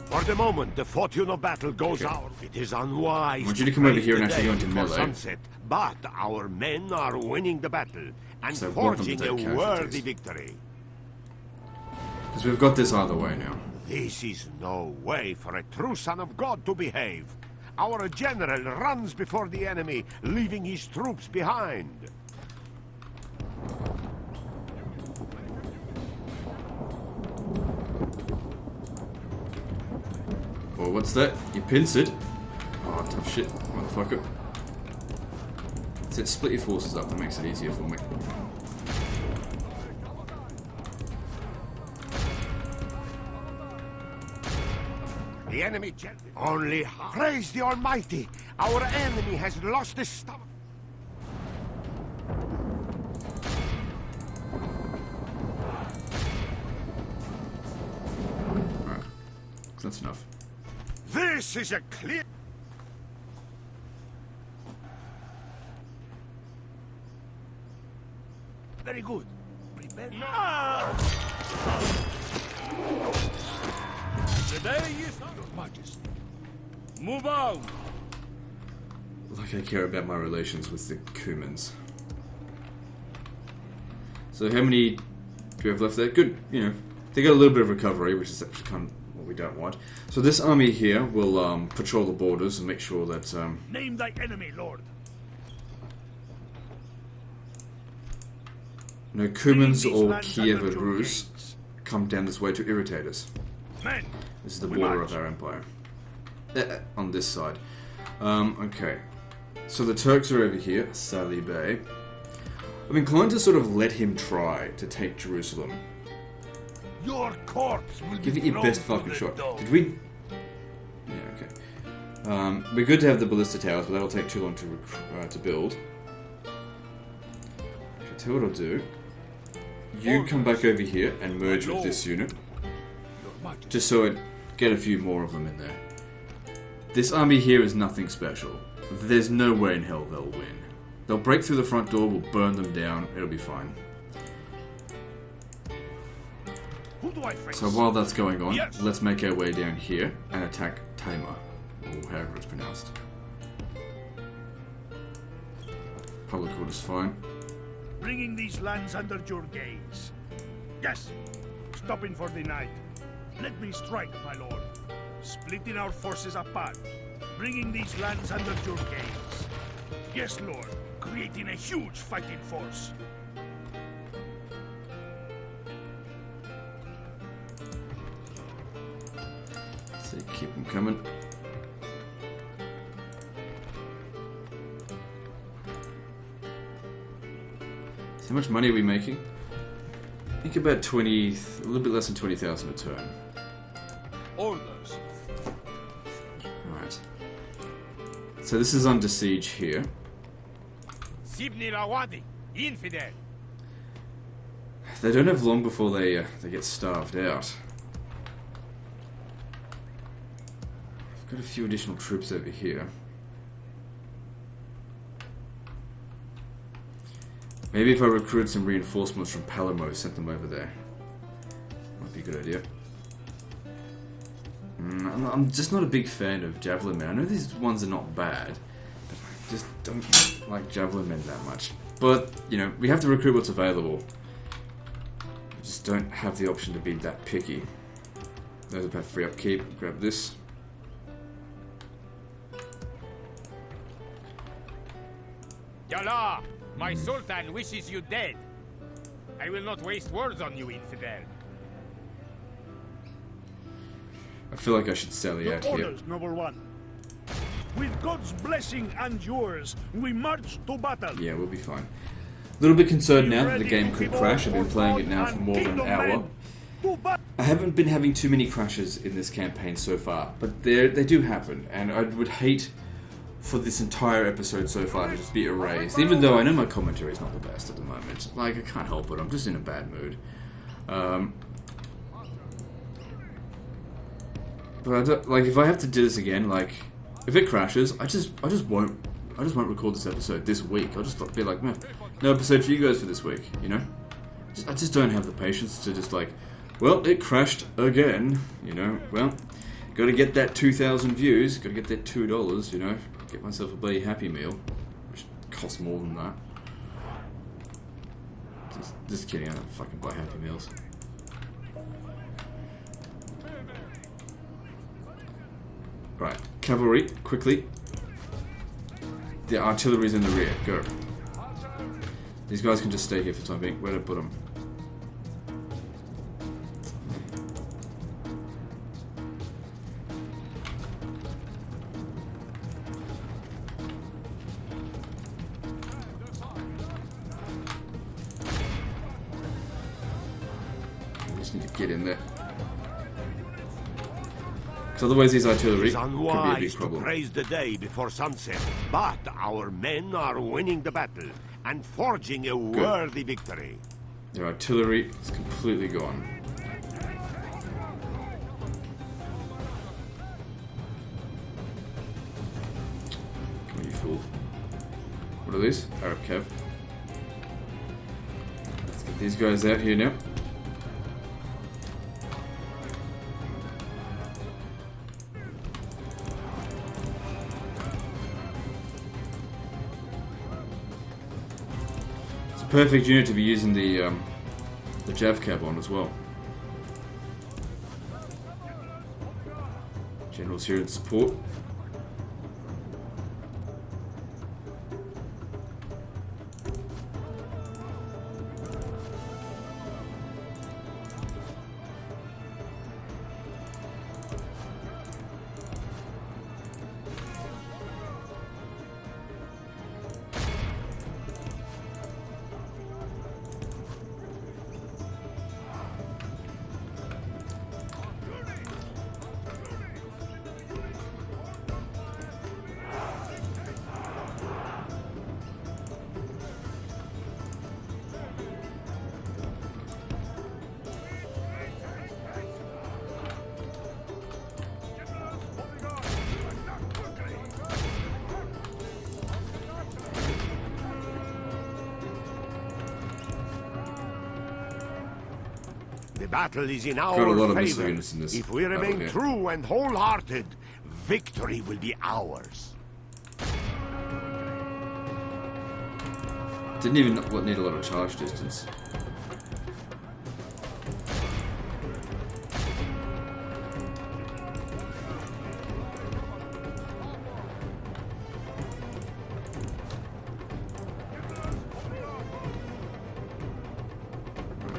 For the moment, the fortune of battle goes Okay. out. It is unwise. I want you to to come over praise here and the actually go day into before melee. sunset, but our men are winning the battle and So I want them to forging a take worthy casualties. victory. Because we've got this either way now. This is no way for a true son of God to behave. Our general runs before the enemy, leaving his troops behind. Oh, what's that? You pinch it? Oh, tough shit, motherfucker. So split your forces up, that makes it easier for me. The enemy only praise the Almighty. Our enemy has lost his stomach. Alright, that's enough. This is a clear. Very good. Prepare. The day is Your Majesty. Move out! Like I care about my relations with the Cumans. So how many do we have left there? Good, you know, they got a little bit of recovery, which is actually kind of what we don't want. So this army here will patrol the borders and make sure that... Name thy enemy, Lord. no Cumans or Kiev or Rus come down this way to irritate us. Men, This is the we border march. of our empire. On this side. Okay. So the Turks are over here, Salih Bey. I'm inclined to sort of let him try to take Jerusalem. Your corpse will Give be it your thrown best to fucking the shot. dogs. Did we... Yeah, okay. We're good to have the ballista towers, but that'll take too long to build. I'll tell you what I'll do. You come back over here and merge with this unit. Your Majesty. Just so I get a few more of them in there. This army here is nothing special. There's no way in hell they'll win. They'll break through the front door, we'll burn them down, it'll be fine. Who do I face? So while that's going on, Yes. let's make our way down here and attack Taima, or however it's pronounced. Public order's fine. Bringing these lands under your gaze. Yes, stopping for the night. Let me strike, my lord. Splitting our forces apart. Bringing these lands under your gaze. Yes, lord. Creating a huge fighting force. So keep them coming. So how much money are we making? I think about 20, a little bit less than 20,000 a turn. Orders. Right. So this is under siege here. Sibni Lawadi, infidel. They don't have long before they get starved out. I've got a few additional troops over here. Maybe if I recruit some reinforcements from Palermo, sent them over there. Might be a good idea. I'm just not a big fan of Javelin Men. I know these ones are not bad, but I just don't like Javelin Men that much. But, you know, we have to recruit what's available. We just don't have the option to be that picky. There's about free upkeep. Grab this. Yallah, my sultan wishes you dead. I will not waste words on you, infidel. I feel like I should sell you Your out here. orders, noble one. With God's blessing and yours, we march to battle. Yeah, we'll be fine. A little bit concerned now that the game could crash. I've been playing it now for more than an hour. I haven't been having too many crashes in this campaign so far, but they do happen, and I would hate for this entire episode so far to just be erased, even though I know my commentary is not the best at the moment. Like, I can't help it, I'm just in a bad mood. But I don't, like, if I have to do this again, like, if it crashes, I just won't record this episode this week. I'll just be like, man, no episode for you guys for this week, you know? I just don't have the patience to just like, well, it crashed again, you know? Well, gotta get that 2,000 views, gotta get that $2, you know? Get myself a bloody Happy Meal, which costs more than that. Just kidding, I don't fucking buy Happy Meals. Right, cavalry, quickly. The artillery's in the rear. Go. These guys can just stay here for the time being. Where to put them? We just need to get in there. Because otherwise these artillery It is could be a unwise big to problem. praise the day before sunset, but our men are winning the battle and forging a worthy victory. Their artillery is completely gone. Come on, you fool. What are these? Arab Cav. Let's get these guys out here now. It's a perfect unit to be using the Jav Cav on as well. Generals here in support. The battle is in our Got a lot of favor. missile units in this If we battle remain here. true and wholehearted, victory will be ours. Didn't even need a lot of charge distance.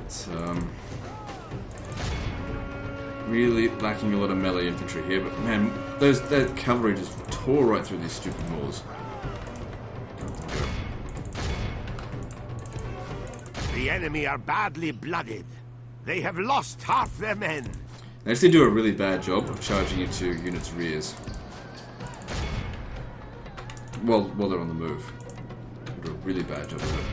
It's really lacking a lot of melee infantry here, but man, that cavalry just tore right through these stupid moors. The enemy are badly blooded. They have lost half their men. They actually do a really bad job of charging into units' rears. While they're on the move. They do a really bad job of it.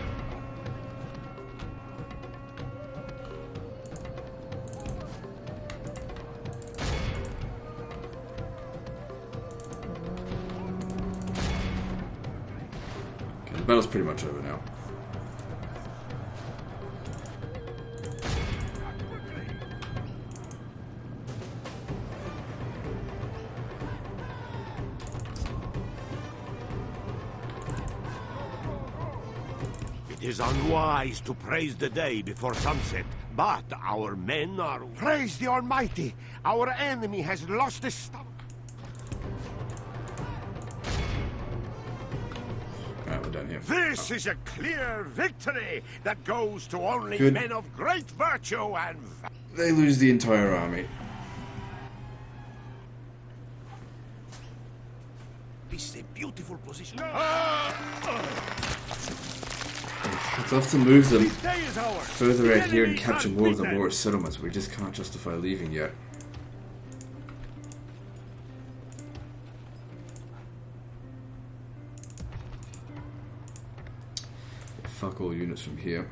Okay, the battle's pretty much over now. It is unwise to praise the day before sunset, but our men are... Praise the Almighty! Our enemy has lost his stomach. Alright, we're done here. This is a clear victory that goes to only Good. men of great virtue and... They lose the entire army. This is a beautiful position. I'd love to move them This day is ours. further The out here and enemy capture is more of the unbeaten. Moorish settlements. We just can't justify leaving yet. Fuck all units from here.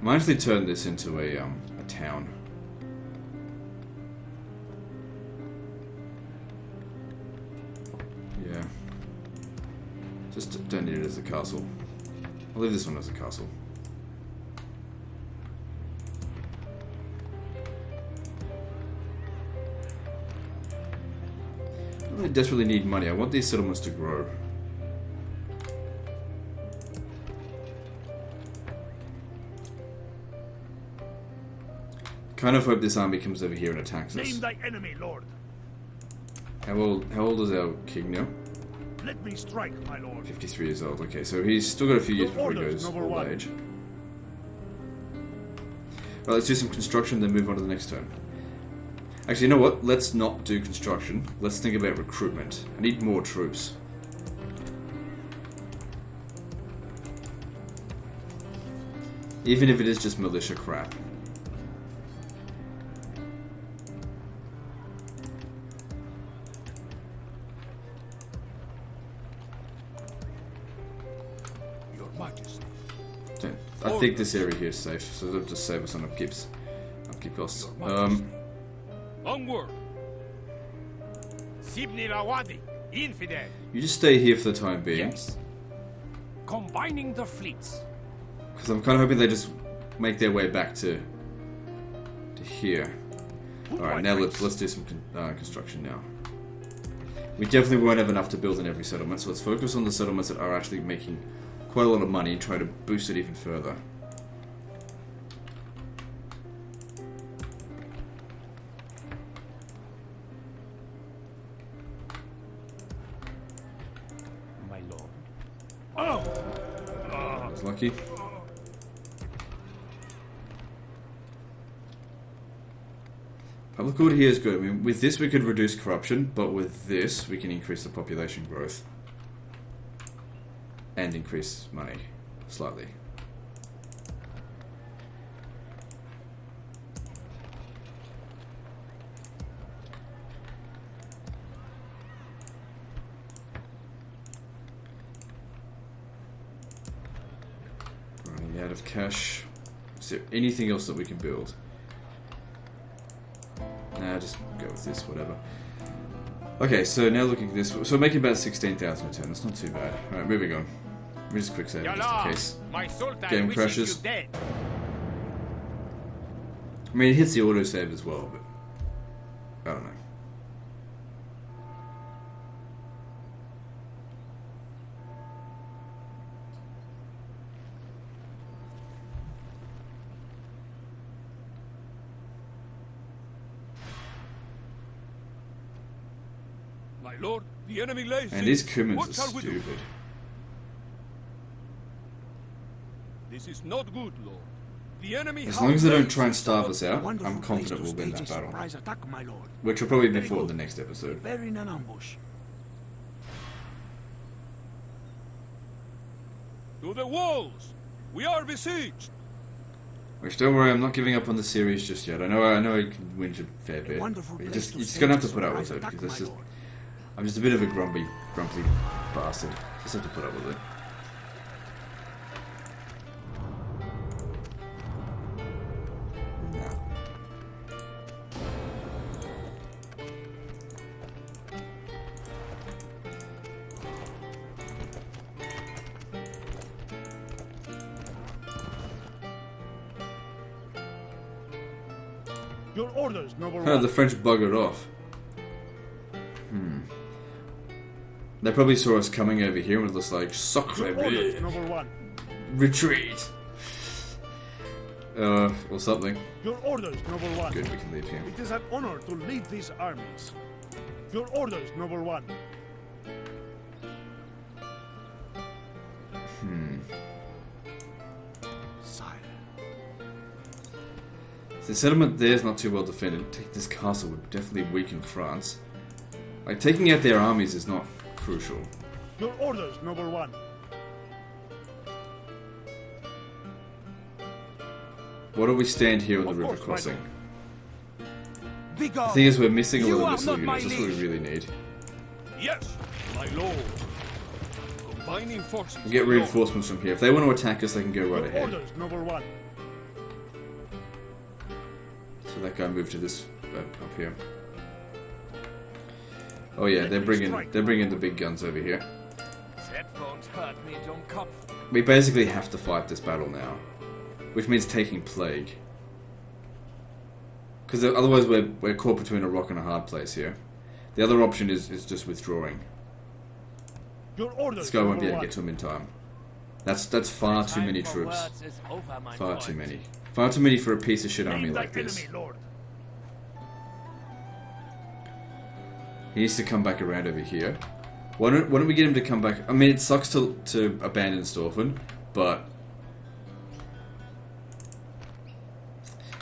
Might actually turn this into a town. Yeah. Just don't need it as a castle. I'll leave this one as a castle. I don't really desperately need money. I want these settlements to grow. Kind of hope this army comes over here and attacks us. Name thy enemy, Lord. How old is our king now? Let me strike, my lord. 53 years old. Okay, so he's still got a few years before he goes Number old one. age. Right, let's do some construction, then move on to the next turn. Actually, you know what? Let's not do construction. Let's think about recruitment. I need more troops. Even if it is just militia crap. Your Majesty. Okay, I think this area here is safe, so it'll just save us on upkeep costs. Onward! Sibni Lawadi, infidel. You just stay here for the time being. Yes. Combining the fleets. Because I'm kind of hoping they just make their way back to here. Alright, now let's do some construction now. We definitely won't have enough to build in every settlement, so let's focus on the settlements that are actually making quite a lot of money and try to boost it even further. My lord. I was lucky. Public order here is good. I mean, with this we could reduce corruption, but with this we can increase the population growth. And increase money. Slightly. Running out of cash. Is there anything else that we can build? Nah, just go with this, whatever. Okay, so now looking at this, so we're making about 16,000 a turn. That's not too bad. Alright, moving on. Let me just quick save just in case My sultan game wishes crashes. you dead. I mean, it hits the autosave as well, but I don't know. My lord, the enemy lays And in. these Cumans What are shall we do? stupid. This is not good, lord. The enemy As long as they don't has try and starve us out, Wonderful I'm place confident to we'll win stage that a battle. surprise attack, my lord. Which will probably be Very for good. the next episode. Preparing an ambush. To the walls! We are besieged! Which, don't worry, I'm not giving up on the series just yet. I know I can whinge a fair bit. Wonderful But you're place just, to you're just stage gonna a have to put up with surprise it, attack, because that's my just, lord. I'm just a bit of a grumpy bastard. Just have to put up with it. No. Your orders, noble Oh, one. the French buggered off. They probably saw us coming over here and was just like, Sacre Your orders, bleu, noble one. retreat! Or something. Your orders, noble one. Good, we can leave here. It is an honor to lead these armies. Your orders, noble one. Sire. The settlement there is not too well defended. Take this castle would definitely weaken France. Like, taking out their armies is not crucial. Your orders, noble one. Why don't we stand here on the Of river course, my crossing? Be The gone. thing is, we're missing a You lot of are missile not my units. That's what we liege. really need. Yes, my lord. Combining forces. We'll get my lord. reinforcements from here. If they want to attack us, they can go right Your ahead. orders, noble one. So that guy moved to this up here. Oh yeah, they're bringing the big guns over here. That won't hurt me, Dummkopf. We basically have to fight this battle now, which means taking plague. Because otherwise we're caught between a rock and a hard place here. The other option is just withdrawing. Your orders, This guy won't be noble able to one. get to him in time. That's far too many Time for troops. words is over, my Far friend. too many. Far too many for a piece of shit army Name thy like this. enemy, Lord. He needs to come back around over here. Why don't we get him to come back? I mean, it sucks to abandon Storfen, but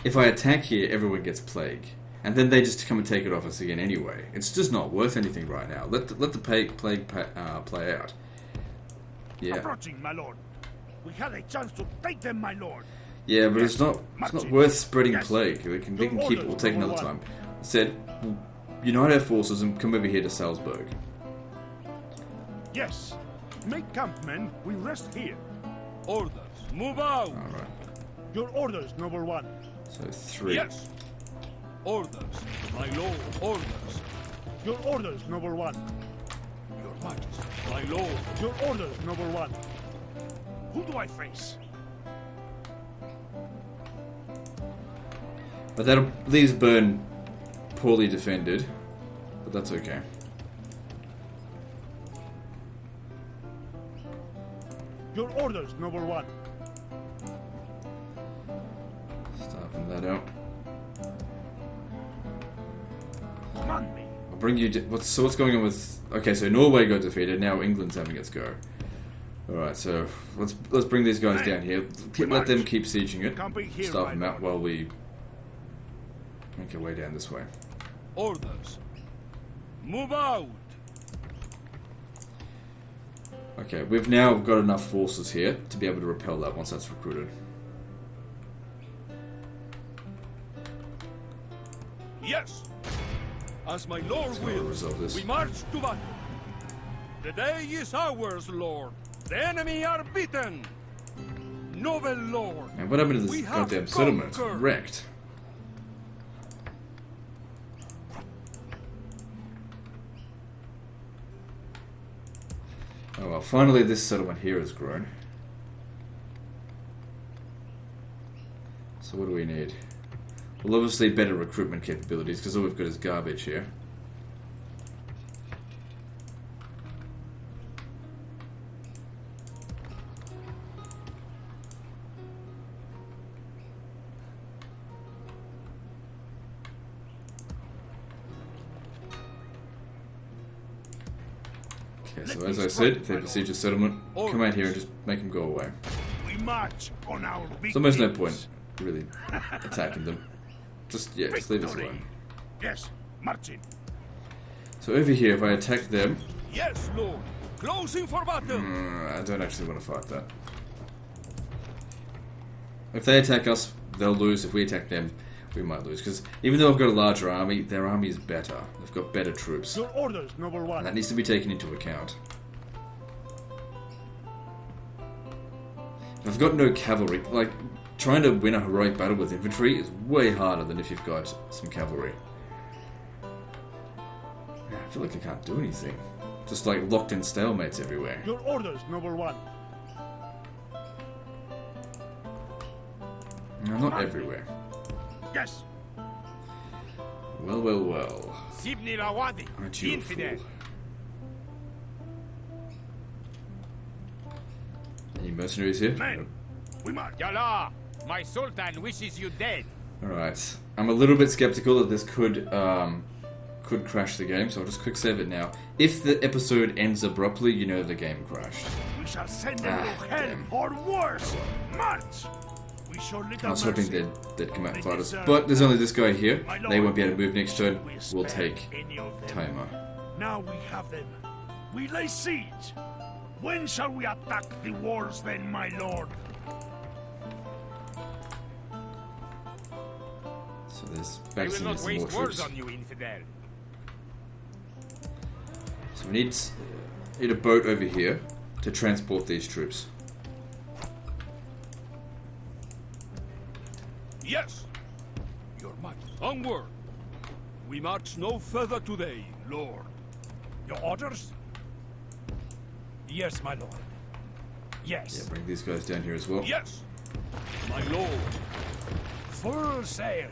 if I attack here, everyone gets plague, and then they just come and take it off us again anyway. It's just not worth anything right now. Let the plague play out. Yeah. Approaching, my lord. We had a chance to take them, my lord. Yeah, but Yes, it's not marching. worth spreading Yes. plague. They can keep it. We'll take Number another one. time. Instead, we'll unite our forces and come over here to Salzburg. Yes. Make camp, men. We rest here. Orders. Move out. All right. Your orders, noble one. So 3. Yes. Orders. My lord. Orders. Your orders, noble one. Your Majesty. My lord. Your orders, noble one. Who do I face? But that leaves Bern poorly defended, but that's okay. Your orders, noble one. Starving that out. Command me. I'll bring you. What's going on with? Okay, so Norway got defeated. Now England's having its go. All right, so let's bring these guys down here. Let them keep sieging it. Camping here, Starve my them out lord. while we make our way down this way. Orders. Move out. Okay, we've now got enough forces here to be able to repel that once that's recruited. Yes. As my lord Let's go and wills, resolve this. we march to battle. The day is ours, lord. The enemy are beaten. Noble lord. And what happened to We this have goddamn settlement? It's conquered. wrecked. Oh well, finally this settlement here has grown. So what do we need? Well, obviously better recruitment capabilities, because all we've got is garbage here. Okay, so as I said, if they besiege a settlement, come out here and just make them go away. We march on our victories. So there's no point really attacking them. Just leave us Victory. alone. Yes, marching. So over here, if I attack them, Yes, lord. Closing for battle. I don't actually want to fight that. If they attack us, they'll lose. If we attack them, we might lose. Because even though I've got a larger army, their army is better. They've got better troops. Your orders, noble And one. that needs to be taken into account. I've got no cavalry. Like, trying to win a heroic battle with infantry is way harder than if you've got some cavalry. Yeah, I feel like I can't do anything. Just like locked in stalemates everywhere. Your orders, noble one. No, not everywhere. Yes. Well, well, well. Sibni Lawadi, Aren't you a infidel. fool? Any mercenaries here? Men, we march. Yalla, my sultan wishes you dead. Alright. I'm a little bit skeptical that this could crash the game, so I'll just quick save it now. If the episode ends abruptly, you know the game crashed. We shall send them to hell damn. or worse. March. We show little I was hoping mercy. they'd come out and They fight us. deserve But there's only this guy here. My They lord, won't be able to move next turn. we We'll spare take any of them. Taima. Now we have them. We lay siege. When shall we attack the walls then, my lord? So there's I back will to not some more waste words troops. on you, infidel. So we need a boat over here to transport these troops. Yes. Your Majesty. Onward. We march no further today, lord. Your orders? Yes, my lord. Yeah, Yes. bring these guys down here as well. Yes. My lord. Full sails.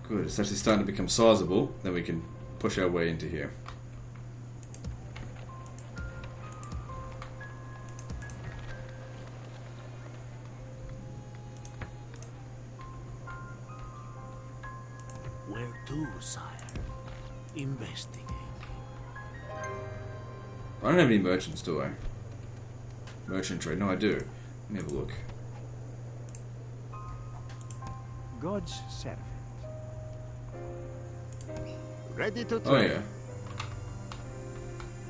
Good, it's actually starting to become sizable. Then we can push our way into here. Where to, sire? Investigating. I don't have any merchants, do I? Merchant trade. No, I do. Let me have a look. God's servant. Ready to Oh, trade. yeah.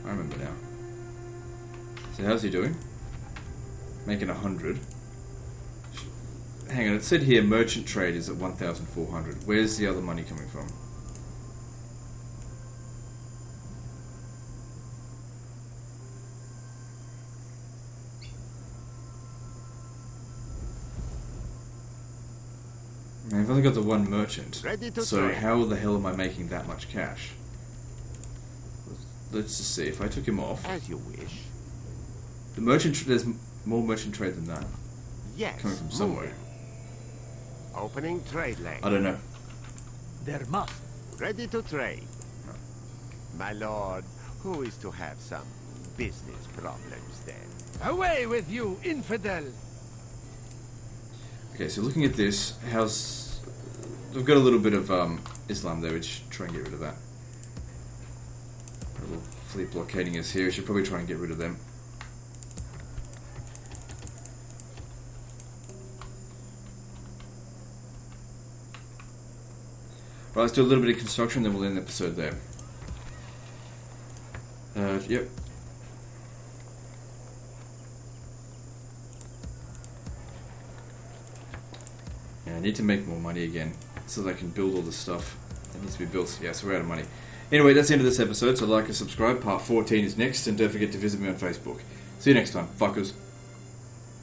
I remember now. So how's he doing? Making 100. Hang on, it said here merchant trade is at 1,400. Where's the other money coming from? Man, I've only got the one merchant. Ready to So trade. how the hell am I making that much cash? Let's just see. If I took him off, As you wish. the merchant. There's more merchant trade than that Yes. coming from somewhere. moving. Opening trade lane. I don't know. There must. Ready to trade. My lord, who is to have some business problems then? Away with you, infidel! Okay, so looking at this, how's we've got a little bit of Islam there. We should try and get rid of that. A little fleet blockading us here. We should probably try and get rid of them. Right, let's do a little bit of construction, then we'll end the episode there. Yep. Yeah, I need to make more money again so that I can build all this stuff that needs to be built. Yeah, so we're out of money. Anyway, that's the end of this episode, so like and subscribe. Part 14 is next, and don't forget to visit me on Facebook. See you next time, fuckers.